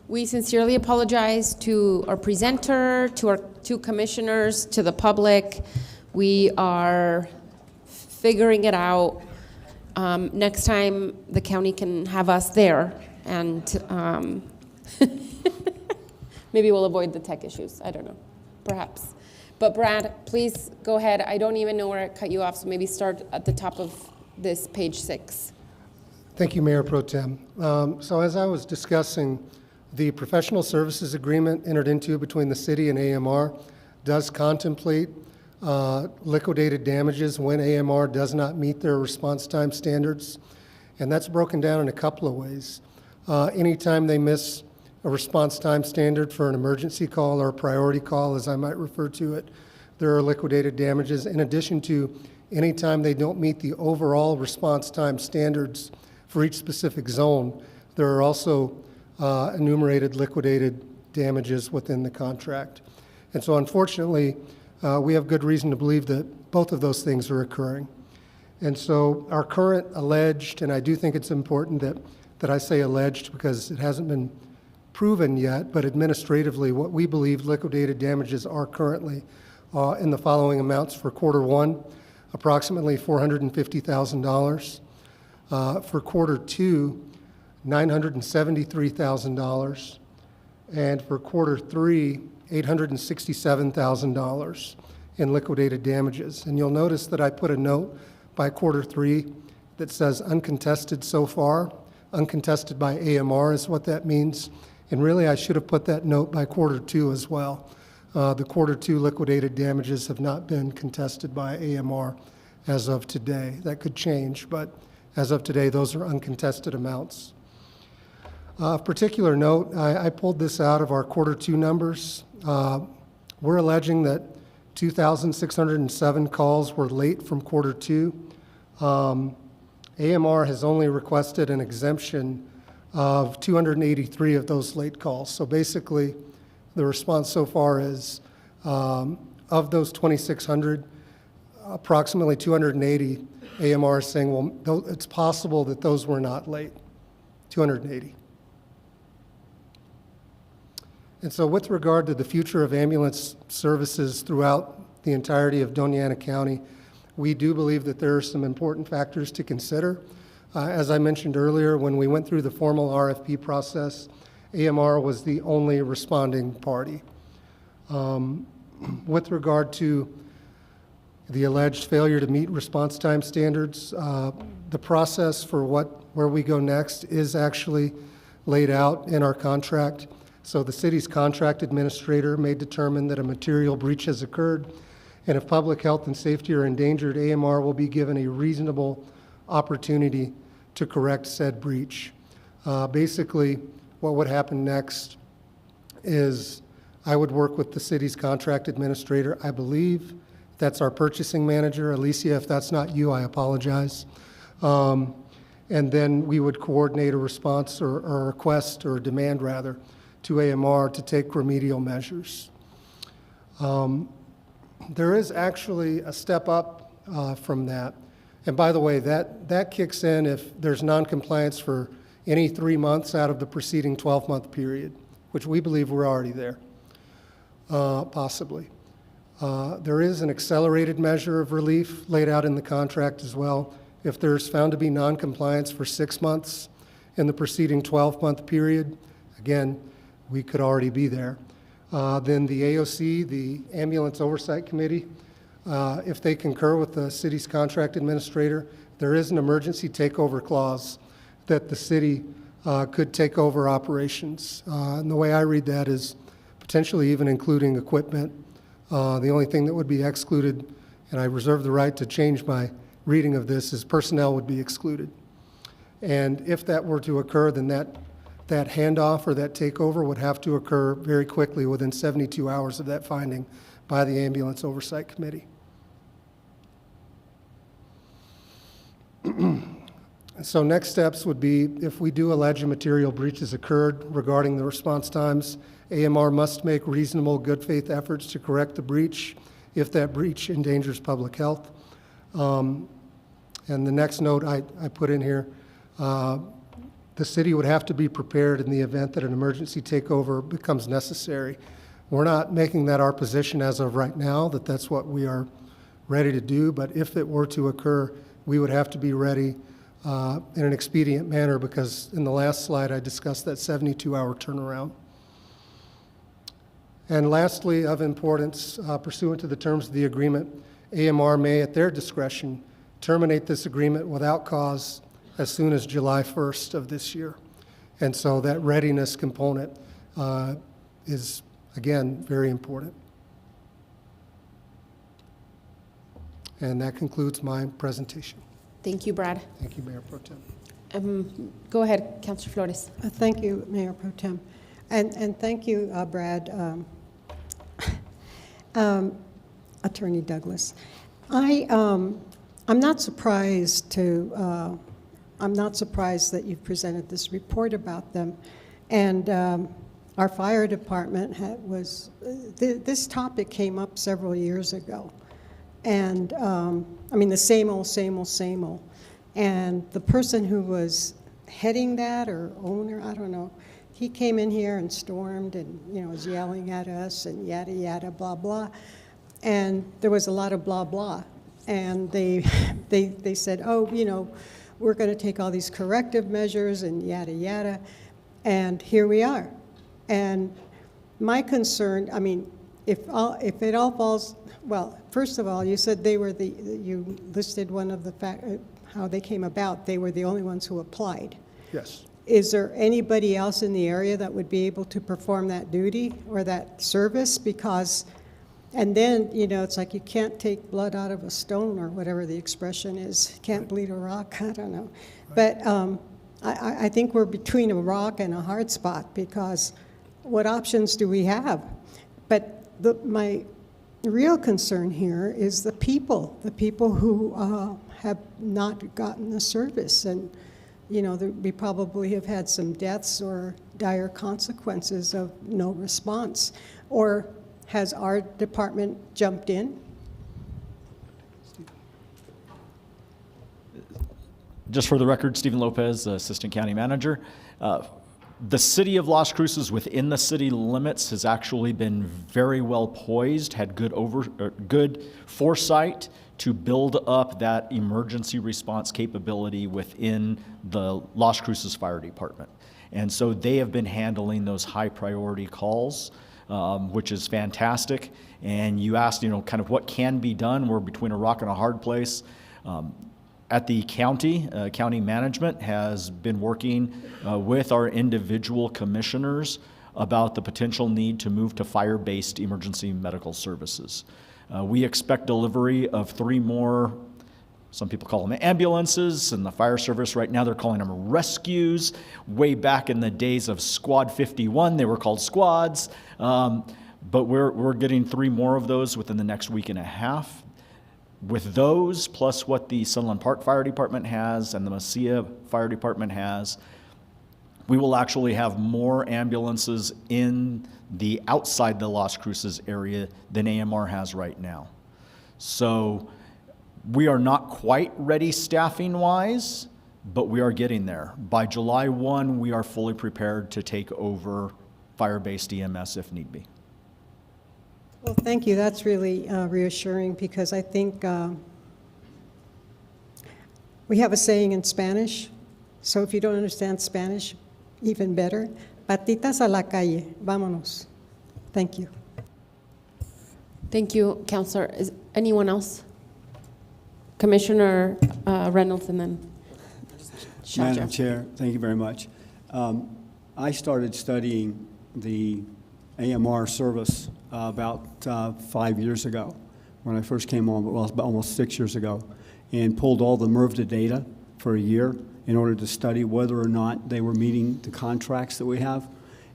Speaker 2: We sincerely apologize to our presenter, to our two commissioners, to the public. We are figuring it out. Next time, the county can have us there, and maybe we'll avoid the tech issues. I don't know, perhaps. But Brad, please go ahead. I don't even know where I cut you off, so maybe start at the top of this page 6.
Speaker 15: Thank you, Mayor Pro Tem. So as I was discussing, the professional services agreement entered into between the city and AMR does contemplate liquidated damages when AMR does not meet their response time standards. And that's broken down in a couple of ways. Anytime they miss a response time standard for an emergency call or a priority call, as I might refer to it, there are liquidated damages, in addition to anytime they don't meet the overall response time standards for each specific zone. There are also enumerated liquidated damages within the contract. And so unfortunately, we have good reason to believe that both of those things are occurring. And so our current alleged, and I do think it's important that I say alleged because it hasn't been proven yet, but administratively what we believe liquidated damages are currently in the following amounts: for quarter 1, approximately $450,000. For quarter 2, $973,000. And for quarter 3, $867,000 in liquidated damages. And you'll notice that I put a note by quarter 3 that says uncontested so far. Uncontested by AMR is what that means. And really, I should have put that note by quarter 2 as well. The quarter 2 liquidated damages have not been contested by AMR as of today. That could change, but as of today, those are uncontested amounts. Of particular note, I pulled this out of our quarter 2 numbers. We're alleging that 2,607 calls were late from quarter 2. AMR has only requested an exemption of 283 of those late calls. So basically, the response so far is, of those 2,600, approximately 280, AMR is saying, well, it's possible that those were not late, 280. And so with regard to the future of ambulance services throughout the entirety of Doña Ana County, we do believe that there are some important factors to consider. As I mentioned earlier, when we went through the formal RFP process, AMR was the only responding party. With regard to the alleged failure to meet response time standards, the process for where we go next is actually laid out in our contract. So the city's contract administrator may determine that a material breach has occurred, and if public health and safety are endangered, AMR will be given a reasonable opportunity to correct said breach. Basically, what would happen next is I would work with the city's contract administrator. I believe that's our purchasing manager. Alicia, if that's not you, I apologize. And then we would coordinate a response or a request or a demand, rather, to AMR to take remedial measures. There is actually a step up from that. And by the way, that kicks in if there's noncompliance for any 3 months out of the preceding 12-month period, which we believe we're already there, possibly. There is an accelerated measure of relief laid out in the contract as well. If there's found to be noncompliance for 6 months in the preceding 12-month period, again, we could already be there. Then the AOC, the Ambulance Oversight Committee, if they concur with the city's contract administrator, there is an emergency takeover clause that the city could take over operations. And the way I read that is potentially even including equipment. The only thing that would be excluded, and I reserve the right to change my reading of this, is personnel would be excluded. And if that were to occur, then that handoff or that takeover would have to occur very quickly within 72 hours of that finding by the Ambulance Oversight Committee. So next steps would be, if we do allege a material breach has occurred regarding the response times, AMR must make reasonable good faith efforts to correct the breach if that breach endangers public health. And the next note I put in here, the city would have to be prepared in the event that an emergency takeover becomes necessary. We're not making that our position as of right now, that that's what we are ready to do, but if it were to occur, we would have to be ready in an expedient manner, because in the last slide I discussed that 72-hour turnaround. And lastly, of importance, pursuant to the terms of the agreement, AMR may, at their discretion, terminate this agreement without cause as soon as July 1st of this year. And so that readiness component is, again, very important. And that concludes my presentation.
Speaker 2: Thank you, Brad.
Speaker 15: Thank you, Mayor Pro Tem.
Speaker 2: Go ahead, Councilor Flores.
Speaker 9: Thank you, Mayor Pro Tem. And thank you, Brad, Attorney Douglas. I'm not surprised that you've presented this report about them. And our fire department this topic came up several years ago. And I mean, the same old. And the person who was heading that, or owner, I don't know, he came in here and stormed and, was yelling at us and yada, yada, blah, blah. And there was a lot of blah, blah. And they said, oh, we're going to take all these corrective measures and yada, yada. And here we are. And my concern, I mean, if it all falls, well, first of all, you said you listed one of the how they came about. They were the only ones who applied.
Speaker 15: Yes.
Speaker 9: Is there anybody else in the area that would be able to perform that duty or that service? Because, and then, it's like you can't take blood out of a stone, or whatever the expression is. Can't bleed a rock, I don't know. But I think we're between a rock and a hard spot, because what options do we have? But my real concern here is the people who have not gotten the service. And, we probably have had some deaths or dire consequences of no response. Or has our department jumped in?
Speaker 14: Just for the record, Stephen Lopez, Assistant County Manager. The city of Las Cruces, within the city limits, has actually been very well poised, had good foresight to build up that emergency response capability within the Las Cruces Fire Department. And so they have been handling those high priority calls, which is fantastic. And you asked, kind of what can be done. We're between a rock and a hard place. At the county, county management has been working with our individual commissioners about the potential need to move to fire-based emergency medical services. We expect delivery of 3 more, some people call them ambulances, and the fire service right now they're calling them rescues. Way back in the days of Squad 51, they were called squads. But we're getting 3 more of those within the next week and a half. With those, plus what the Sunland Park Fire Department has and the Mesilla Fire Department has, we will actually have more ambulances in the outside the Las Cruces area than AMR has right now. So we are not quite ready staffing-wise, but we are getting there. By July 1, we are fully prepared to take over fire-based EMS if need be.
Speaker 9: Well, thank you. That's really reassuring, because I think we have a saying in Spanish, so if you don't understand Spanish, even better. Patitas a la calle. Vámonos. Thank you.
Speaker 2: Thank you, Counselor. Is anyone else? Commissioner Reynolds, and then
Speaker 10: Madam Chair, thank you very much. I started studying the AMR service about 5 years ago when I first came on, well, about almost 6 years ago, and pulled all the MRVDA data for a year in order to study whether or not they were meeting the contracts that we have.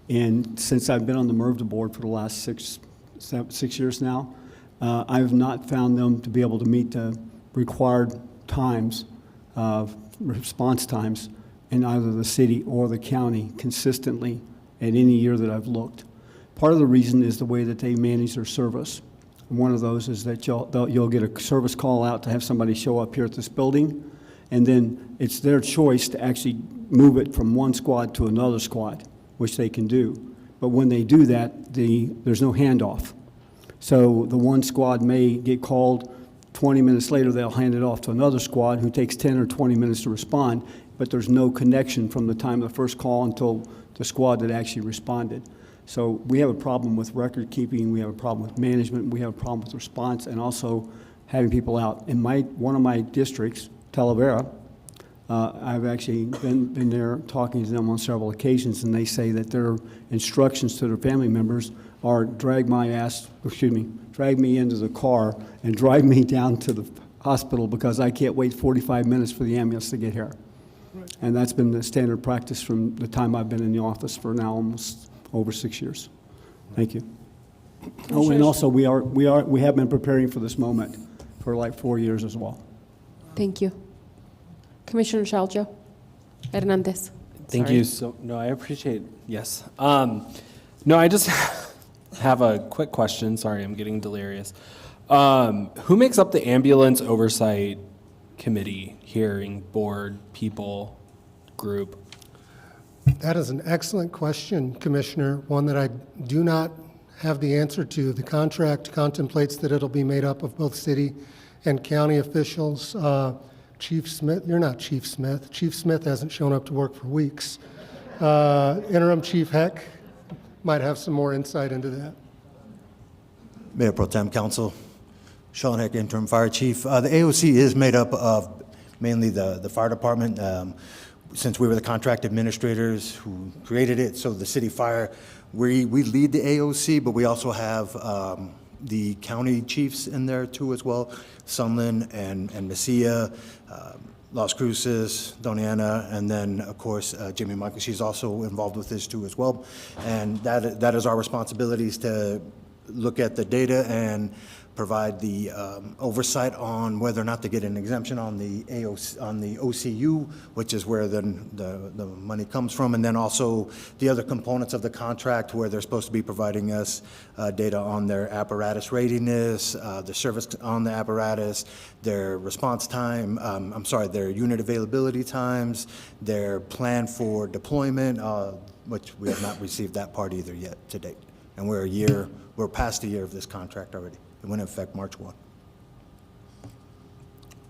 Speaker 10: And since I've been on the MRVDA board for the last six years now, I have not found them to be able to meet the required times, response times, in either the city or the county consistently at any year that I've looked. Part of the reason is the way that they manage their service. One of those is that you'll get a service call out to have somebody show up here at this building, and then it's their choice to actually move it from one squad to another squad, which they can do. But when they do that, there's no handoff. So the one squad may get called, 20 minutes later they'll hand it off to another squad who takes 10 or 20 minutes to respond, but there's no connection from the time of the first call until the squad that actually responded. So we have a problem with record keeping, we have a problem with management, we have a problem with response, and also having people out. In one of my districts, Talavera, I've actually been there talking to them on several occasions, and they say that their instructions to their family members are drag me into the car and drive me down to the hospital because I can't wait 45 minutes for the ambulance to get here. Right. And that's been the standard practice from the time I've been in the office for now almost over 6 years. Thank you. Oh, and also we have been preparing for this moment for like 4 years as well.
Speaker 2: Thank you. Commissioner Shaljo Hernandez.
Speaker 8: Thank you. So, no, I appreciate, yes. No, I just have a quick question. Sorry, I'm getting delirious. Who makes up the ambulance oversight committee, hearing board, people, group?
Speaker 15: That is an excellent question, Commissioner, one that I do not have the answer to. The contract contemplates that it'll be made up of both city and county officials. Chief Smith, you're not Chief Smith. Chief Smith hasn't shown up to work for weeks. Interim Chief Heck might have some more insight into that.
Speaker 18: Mayor Pro Tem Council, Sean Heck, Interim Fire Chief. The AOC is made up of mainly the fire department. Since we were the contract administrators who created it, so the city fire, we lead the AOC, but we also have the county chiefs in there too as well, Sunland and Mesilla, Las Cruces, Doniana, and then of course Jimmy Michael. She's also involved with this too as well, and that is our responsibilities to look at the data and provide the oversight on whether or not to get an exemption on the OCU, which is where the money comes from, and then also the other components of the contract where they're supposed to be providing us data on their apparatus readiness, the service on the apparatus, their response time, their unit availability times, their plan for deployment, which we have not received that part either yet to date. And we're past a year of this contract already. It went into effect March 1.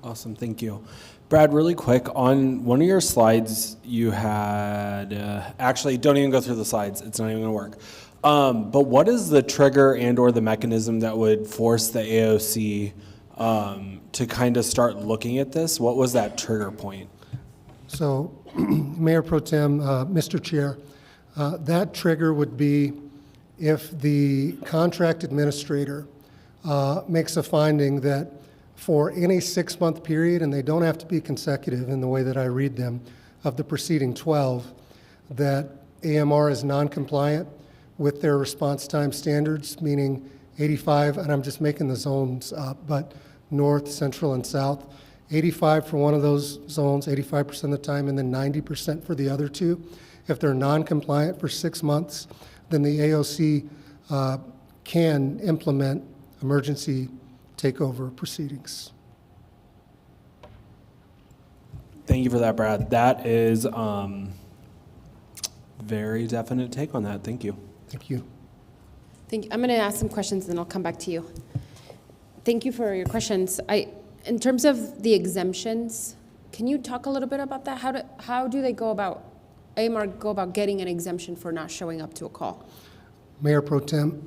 Speaker 8: Awesome, thank you. Brad, really quick, on one of your slides you had, actually don't even go through the slides, it's not even gonna work. But what is the trigger and or the mechanism that would force the AOC to kind of start looking at this? What was that trigger point?
Speaker 15: So, Mayor Pro Tem, Mr. Chair, that trigger would be if the contract administrator makes a finding that for any 6-month period, and they don't have to be consecutive in the way that I read them, of the preceding 12, that AMR is non-compliant with their response time standards, meaning 85, and I'm just making the zones up, but north, central, and south, 85 for one of those zones, 85% of the time, and then 90% for the other two. If they're non-compliant for 6 months, then the AOC can implement emergency takeover proceedings.
Speaker 8: Thank you for that, Brad. That is very definite take on that. Thank you.
Speaker 15: Thank you.
Speaker 2: I'm going to ask some questions, and then I'll come back to you. Thank you for your questions. In terms of the exemptions, can you talk a little bit about that? How do they AMR go about getting an exemption for not showing up to a call?
Speaker 15: Mayor Pro Tem,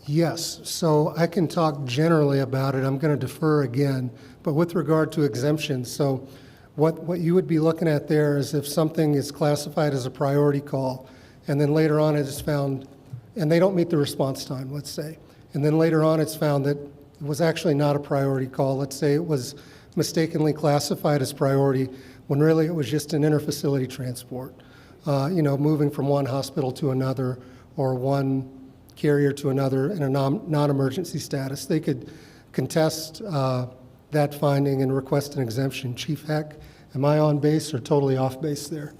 Speaker 15: yes. So I can talk generally about it. I'm going to defer again. But with regard to exemptions, so what you would be looking at there is if something is classified as a priority call, and then later on it is found, and they don't meet the response time, let's say, and then later on it's found that it was actually not a priority call. Let's say it was mistakenly classified as priority when really it was just an interfacility transport, moving from one hospital to another or one carrier to another in a non-emergency status. They could contest that finding and request an exemption. Chief Heck, am I on base or totally off base there?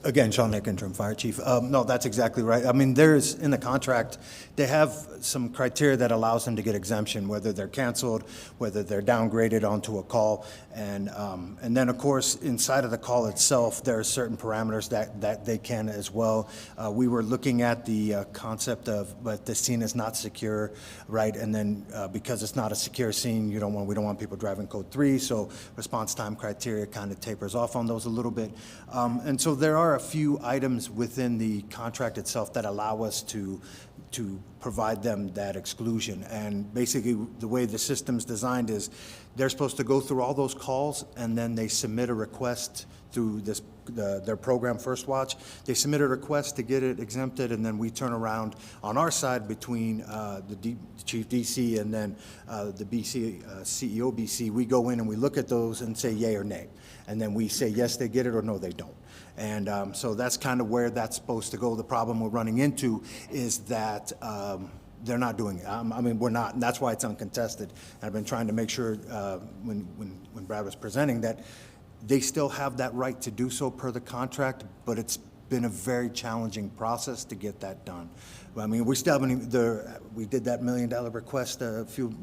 Speaker 18: Again, Sean Heck, Interim Fire Chief. No, that's exactly right. I mean, there's, in the contract, they have some criteria that allows them to get exemption, whether they're canceled, whether they're downgraded onto a call. And then, of course, inside of the call itself, there are certain parameters that they can as well. We were looking at the concept of, but the scene is not secure, right? And then because it's not a secure scene, we don't want people driving code 3, so response time criteria kind of tapers off on those a little bit. And so there are are a few items within the contract itself that allow us to provide them that exclusion. And basically, the way the system's designed is they're supposed to go through all those calls, and then they submit a request through their program, First Watch. They submit a request to get it exempted, and then we turn around on our side between the Chief DC and then the BC, CEO BC. We go in and we look at those and say yay or nay. And then we say yes, they get it, or no, they don't. And so that's kind of where that's supposed to go. The problem we're running into is that they're not doing it. I mean, we're not, and that's why it's uncontested. And I've been trying to make sure when Brad was presenting that they still have that right to do so per the contract, but it's been a very challenging process to get that done. I mean, we still haven't even, we did that $1 million request a few,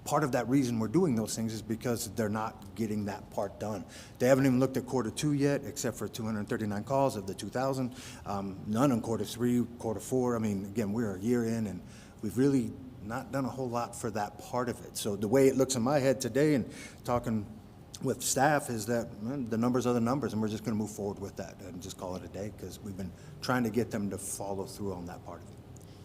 Speaker 18: part of that reason we're doing those things is because they're not getting that part done. They haven't even looked at Q2 yet, except for 239 calls of the 2,000. None in Q3, Q4. I mean, again, we're a year in and we've really not done a whole lot for that part of it. So the way it looks in my head today and talking with staff is that the numbers are the numbers, and we're just going to move forward with that and just call it a day because we've been trying to get them to follow through on that part of it.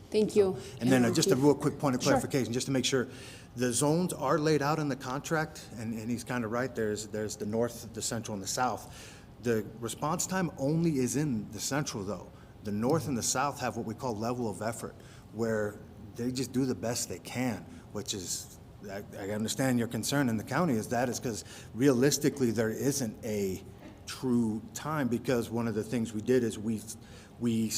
Speaker 2: Thank you.
Speaker 18: And then just a real quick point of clarification, just to make sure, the zones are laid out in the contract, and he's kind of right. There's the north, the central, and the south. The response time only is in the central, though. The north and the south have what we call level of effort, where they just do the best they can, which is, I understand your concern in the county is because realistically there isn't a true time, because one of the things we did is we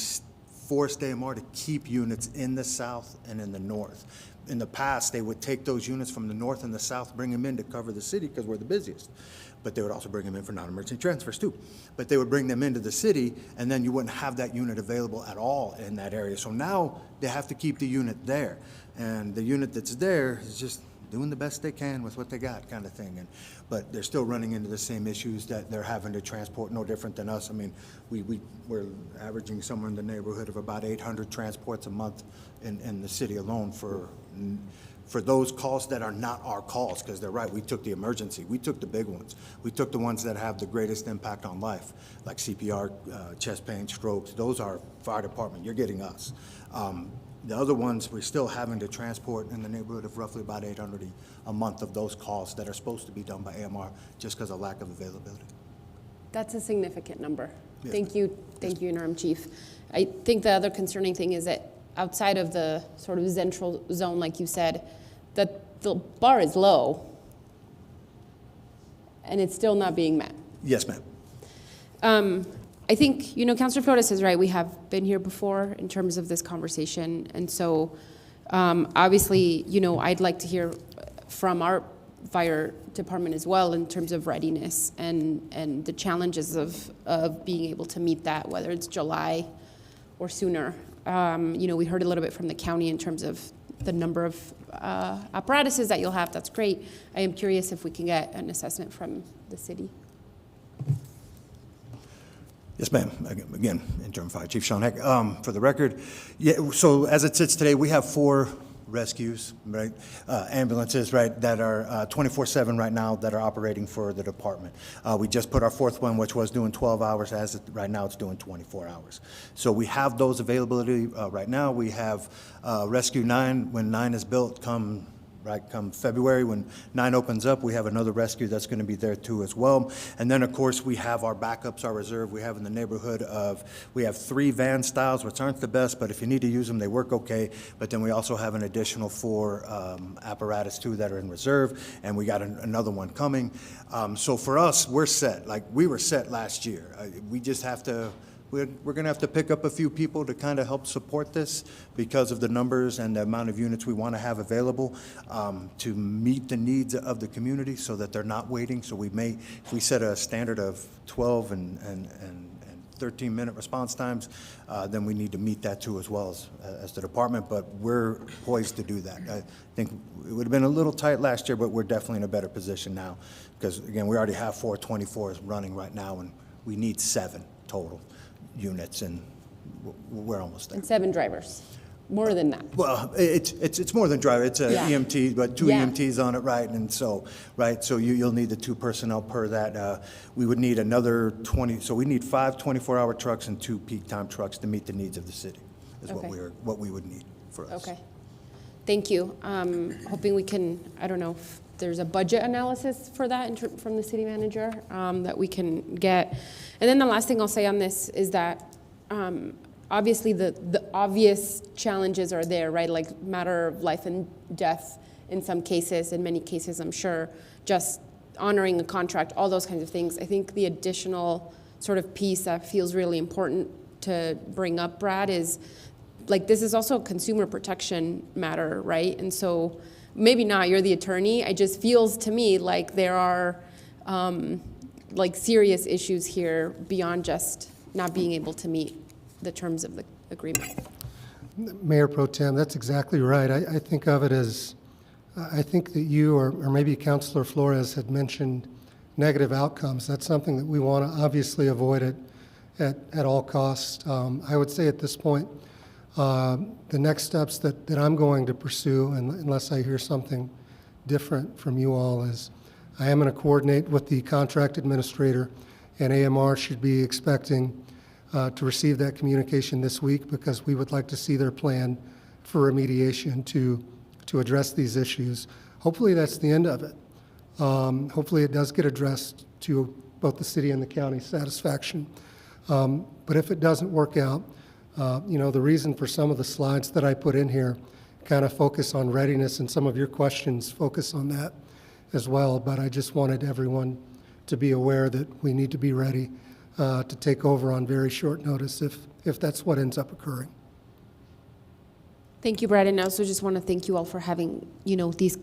Speaker 18: forced AMR to keep units in the south and in the north. In the past, they would take those units from the north and the south, bring them in to cover the city because we're the busiest. But they would also bring them in for non-emergency transfers too. But they would bring them into the city, and then you wouldn't have that unit available at all in that area. So now they have to keep the unit there. And the unit that's there is just doing the best they can with what they got, kind of thing. But they're still running into the same issues that they're having to transport, no different than us. I mean, we're averaging somewhere in the neighborhood of about 800 transports a month in the city alone for those calls that are not our calls, because they're right, we took the emergency, we took the big ones, we took the ones that have the greatest impact on life, like CPR, chest pain, strokes. Those are fire department, you're getting us. The other ones, we're still having to transport in the neighborhood of roughly about 800 a month of those calls that are supposed to be done by AMR just because of lack of availability.
Speaker 2: That's a significant number.
Speaker 18: Yes.
Speaker 2: Thank you, Interim Chief. I think the other concerning thing is that outside of the sort of central zone, like you said, that the bar is low and it's still not being met.
Speaker 18: Yes, ma'am.
Speaker 2: I think, Councilor Flores is right. We have been here before in terms of this conversation. And so obviously, I'd like to hear from our fire department as well in terms of readiness and the challenges of being able to meet that, whether it's July or sooner. We heard a little bit from the county in terms of the number of apparatuses that you'll have. That's great. I am curious if we can get an assessment from the city.
Speaker 18: Yes, ma'am. Again, Interim Fire Chief Sean Heck. For the record, yeah. So as it sits today, we have 4 rescues, right? Ambulances, right, that are 24/7 right now that are operating for the department. We just put our 4th one, which was doing 12 hours. Right now, it's doing 24 hours. So we have those availability right now. We have Rescue 9 when 9 is built. Come February, when 9 opens up, we have another rescue that's going to be there too as well. And then, of course, we have our backups, our reserve. We have in the neighborhood of, we have 3 van styles, which aren't the best, but if you need to use them, they work okay. But then we also have an additional 4 apparatus too that are in reserve, and we got another one coming. So for us, we're set. Like we were set last year. We just have to, we're going to have to pick up a few people to kind of help support this because of the numbers and the amount of units we want to have available to meet the needs of the community so that they're not waiting. So if we set a standard of 12 and 13-minute response times, then we need to meet that too as well as the department, but we're poised to do that. I think it would have been a little tight last year, but we're definitely in a better position now because, again, we already have 4 24s running right now, and we need 7 total units, and we're almost there.
Speaker 2: And 7 drivers. more than that.
Speaker 18: Well, it's more than driver, it's a
Speaker 2: Yeah.
Speaker 18: EMT, but two
Speaker 2: Yeah.
Speaker 18: EMTs on it, right? And so, right, so you'll need the 2 personnel per that. We would need another 20, so we need 5 24-hour trucks and 2 peak time trucks to meet the needs of the city, is
Speaker 2: Okay.
Speaker 18: what we would need for us.
Speaker 2: Okay. Thank you. Hoping we can, I don't know if there's a budget analysis for that from the city manager that we can get. And then the last thing I'll say on this is that obviously the obvious challenges are there, right? Like matter of life and death in some cases, in many cases, I'm sure, just honoring a contract, all those kinds of things. I think the additional sort of piece that feels really important to bring up, Brad, is like this is also a consumer protection matter, right? And so maybe not, you're the attorney. It just feels to me like there are like serious issues here beyond just not being able to meet the terms of the agreement.
Speaker 15: Mayor Pro Tem, that's exactly right. I think of it as, I think that you or maybe Councilor Flores had mentioned negative outcomes. That's something that we want to obviously avoid at all costs. I would say at this point, the next steps that I'm going to pursue, unless I hear something different from you all, is I am going to coordinate with the contract administrator, and AMR should be expecting to receive that communication this week because we would like to see their plan for remediation to address these issues. Hopefully that's the end of it. Hopefully it does get addressed to both the city and the county's satisfaction. But if it doesn't work out, the reason for some of the slides that I put in here kind of focus on readiness, and some of your questions focus on that as well. But I just wanted everyone to be aware that we need to be ready to take over on very short notice if that's what ends up occurring.
Speaker 2: Thank you, Brad, and I also just want to thank you all for having, these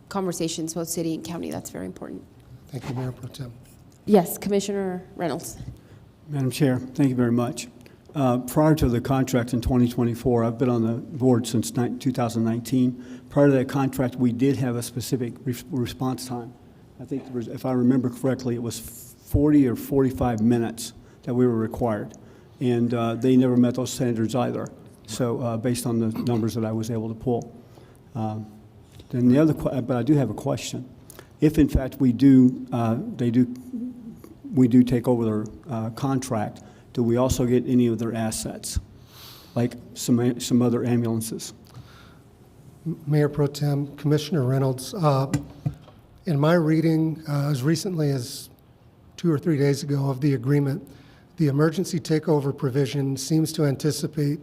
Speaker 2: conversations, both city and county. That's very important.
Speaker 15: Thank you, Mayor Pro Tem.
Speaker 2: Yes, Commissioner Reynolds.
Speaker 10: Madam Chair, thank you very much. Prior to the contract in 2024, I've been on the board since 2019. Prior to that contract, we did have a specific response time. I think, if I remember correctly, it was 40 or 45 minutes that we were required. And they never met those standards either. So based on the numbers that I was able to pull. Then the other, but I do have a question. If in fact we do take over their contract, do we also get any of their assets, like some other ambulances?
Speaker 15: Mayor Pro Tem, Commissioner Reynolds, in my reading as recently as 2 or 3 days ago of the agreement, the emergency takeover provision seems to anticipate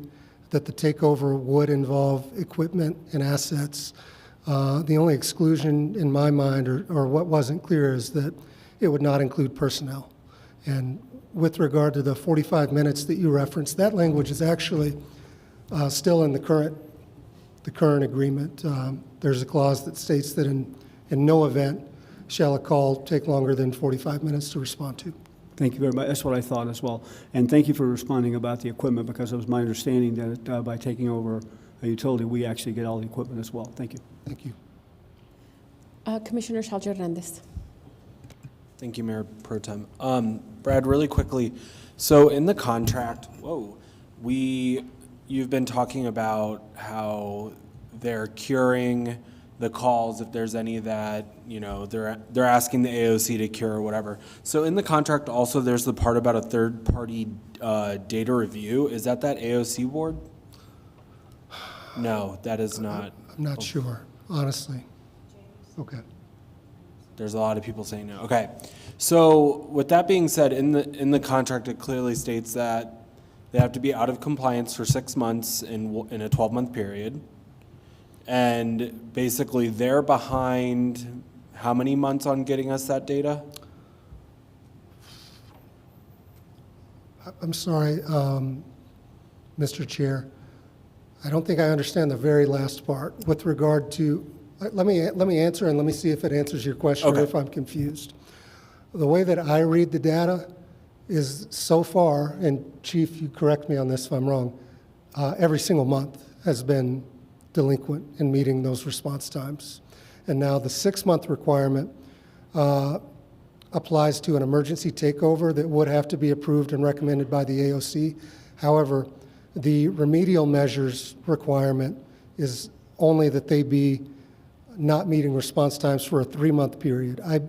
Speaker 15: that the takeover would involve equipment and assets. The only exclusion in my mind, or what wasn't clear, is that it would not include personnel. And with regard to the 45 minutes that you referenced, that language is actually still in the current agreement. There's a clause that states that in no event shall a call take longer than 45 minutes to respond to.
Speaker 10: Thank you very much. That's what I thought as well. And thank you for responding about the equipment, because it was my understanding that by taking over a utility, we actually get all the equipment as well. Thank you.
Speaker 15: Thank you.
Speaker 2: Commissioner Shalja Hernandez.
Speaker 8: Thank you, Mayor Pro Tem. Brad, really quickly, so in the contract, you've been talking about how they're curing the calls if there's any that, they're asking the AOC to cure or whatever. So in the contract also, there's the part about a third-party data review. Is that AOC board? No, that is not.
Speaker 15: I'm not sure, honestly. Okay.
Speaker 8: There's a lot of people saying no. Okay. So with that being said, in the contract, it clearly states that they have to be out of compliance for 6 months in a 12-month period. And basically, they're behind how many months on getting us that data?
Speaker 15: I'm sorry, Mr. Chair. I don't think I understand the very last part with regard to. Let me answer, and let me see if it answers your question, or if I'm confused. The way that I read the data is so far, and Chief, you correct me on this if I'm wrong, every single month has been delinquent in meeting those response times. And now the 6-month requirement applies to an emergency takeover that would have to be approved and recommended by the AOC. However, The remedial measures requirement is only that they be not meeting response times for a 3-month period. I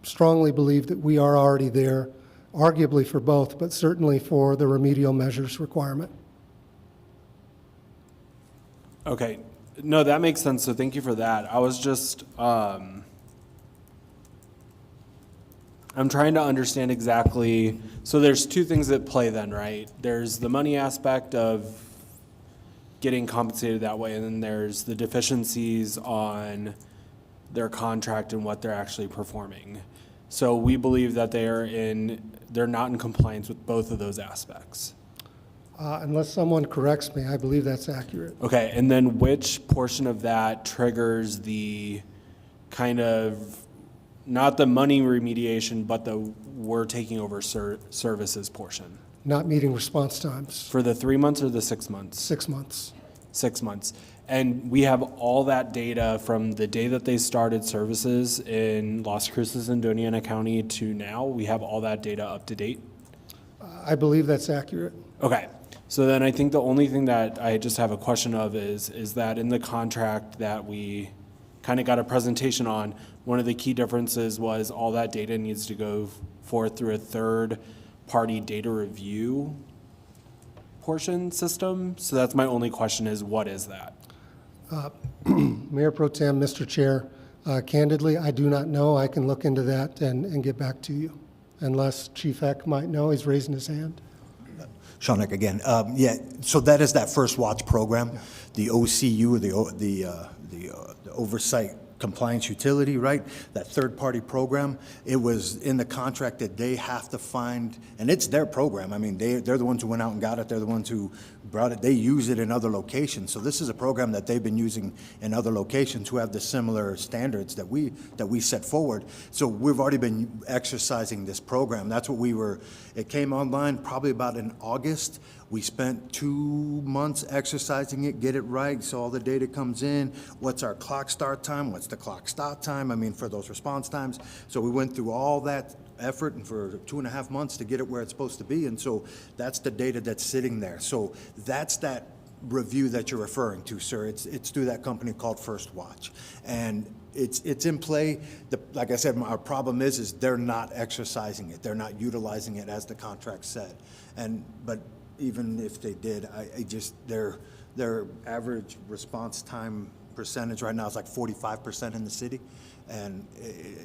Speaker 15: strongly believe that we are already there, arguably for both, but certainly for the remedial measures requirement.
Speaker 8: Okay, no, that makes sense, so thank you for that. I was just, I'm trying to understand exactly, so there's two things at play then, right? There's the money aspect of getting compensated that way, and then there's the deficiencies on their contract and what they're actually performing. So we believe that they're not in compliance with both of those aspects.
Speaker 15: Unless someone corrects me, I believe that's accurate.
Speaker 8: Okay, and then which portion of that triggers the kind of, not the money remediation, but the we're taking over services portion?
Speaker 15: Not meeting response times.
Speaker 8: For the 3 months or the 6 months?
Speaker 15: 6 months.
Speaker 8: 6 months. And we have all that data from the day that they started services in Las Cruces and Doña Ana County to now? We have all that data up to date?
Speaker 15: I believe that's accurate.
Speaker 8: Okay. So then I think the only thing that I just have a question of is that in the contract that we kind of got a presentation on, one of the key differences was all that data needs to go forth through a third-party data review portion system. So that's my only question is, what is that?
Speaker 15: Mayor Pro Tem, Mr. Chair, candidly, I do not know. I can look into that and get back to you, unless Chief Heck might know. He's raising his hand.
Speaker 18: Sean Heck again. Yeah, so that is that First Watch program, the OCU, the Oversight Compliance Utility, right? That third-party program. It was in the contract that they have to find, and it's their program. I mean, they're the ones who went out and got it. They're the ones who brought it. They use it in other locations. So this is a program that they've been using in other locations who have the similar standards that we set forward. So we've already been exercising this program. That's what it came online probably about in August. We spent 2 months exercising it, get it right, so all the data comes in. What's our clock start time? What's the clock stop time? I mean, for those response times. So we went through all that effort and for 2.5 months to get it where it's supposed to be. And so that's the data that's sitting there. So that's that review that you're referring to, sir. It's through that company called First Watch. And it's in play. Like I said, our problem is they're not exercising it. They're not utilizing it as the contract said. But even if they did, their average response time percentage right now is like 45% in the city. And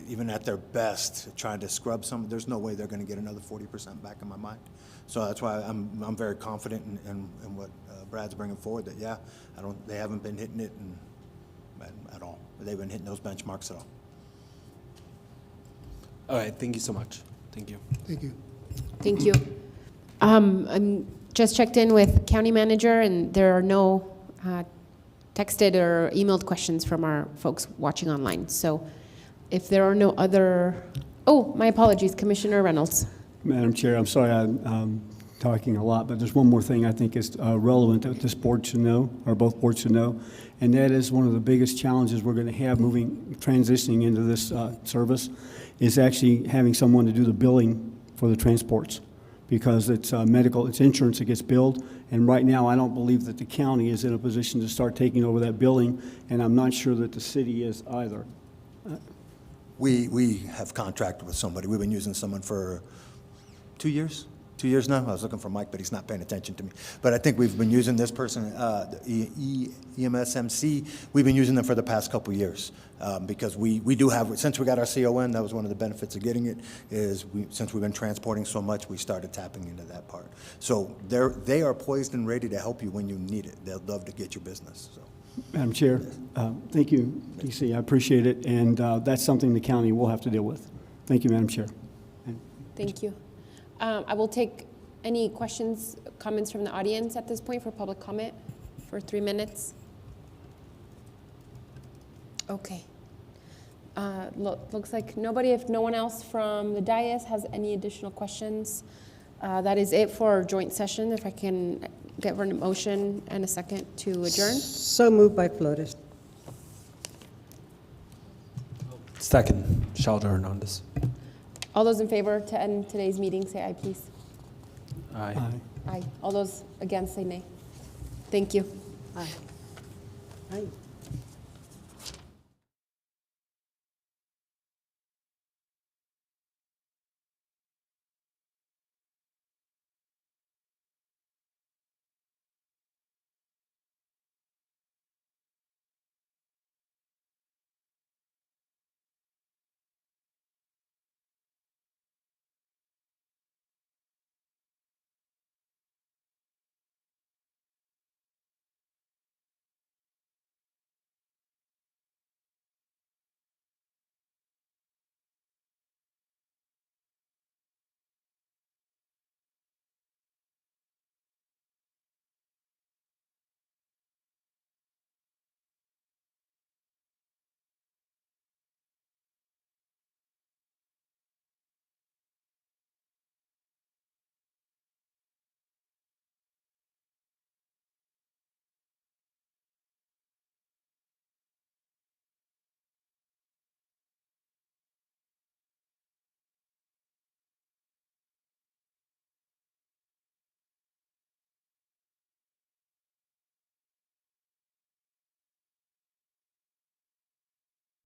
Speaker 18: even at their best, trying to scrub there's no way they're going to get another 40% back in my mind. So that's why I'm very confident in what Brad's bringing forward, that, yeah, they haven't been hitting it at all. They've been hitting those benchmarks at all.
Speaker 8: All right, thank you so much. Thank you.
Speaker 15: Thank you.
Speaker 2: Thank you. I'm just checked in with county manager, and there are no texted or emailed questions from our folks watching online. So if there are no other, my apologies, Commissioner Reynolds.
Speaker 10: Madam Chair, I'm sorry I'm talking a lot, but there's one more thing I think is relevant that this board should know, or both boards should know, and that is one of the biggest challenges we're going to have transitioning into this service is actually having someone to do the billing for the transports, because it's medical, it's insurance that gets billed, and right now I don't believe that the county is in a position to start taking over that billing, and I'm not sure that the city is either.
Speaker 18: We have contracted with somebody. We've been using someone for 2 years. 2 years now. I was looking for Mike, but he's not paying attention to me. But I think we've been using this person, EMSMC. We've been using them for the past couple of years because we do have, since we got our CON, that was one of the benefits of getting it, is since we've been transporting so much, we started tapping into that part. So they are poised and ready to help you when you need it. They'll love to get your business. So.
Speaker 10: Madam Chair, thank you, DC. I appreciate it, and that's something the county will have to deal with. Thank you, Madam Chair.
Speaker 2: Thank you. I will take any questions, comments from the audience at this point for public comment for 3 minutes. Okay. Looks like nobody, if no one else from the dais has any additional questions, that is it for our joint session. If I can get a motion and a second to adjourn.
Speaker 9: So moved by Flores.
Speaker 8: Second, Shalder Hernandez.
Speaker 2: All those in favor to end today's meeting, say aye, please.
Speaker 8: Aye.
Speaker 10: Aye.
Speaker 2: Aye. All those against say nay. Thank you.
Speaker 9: Aye. Aye.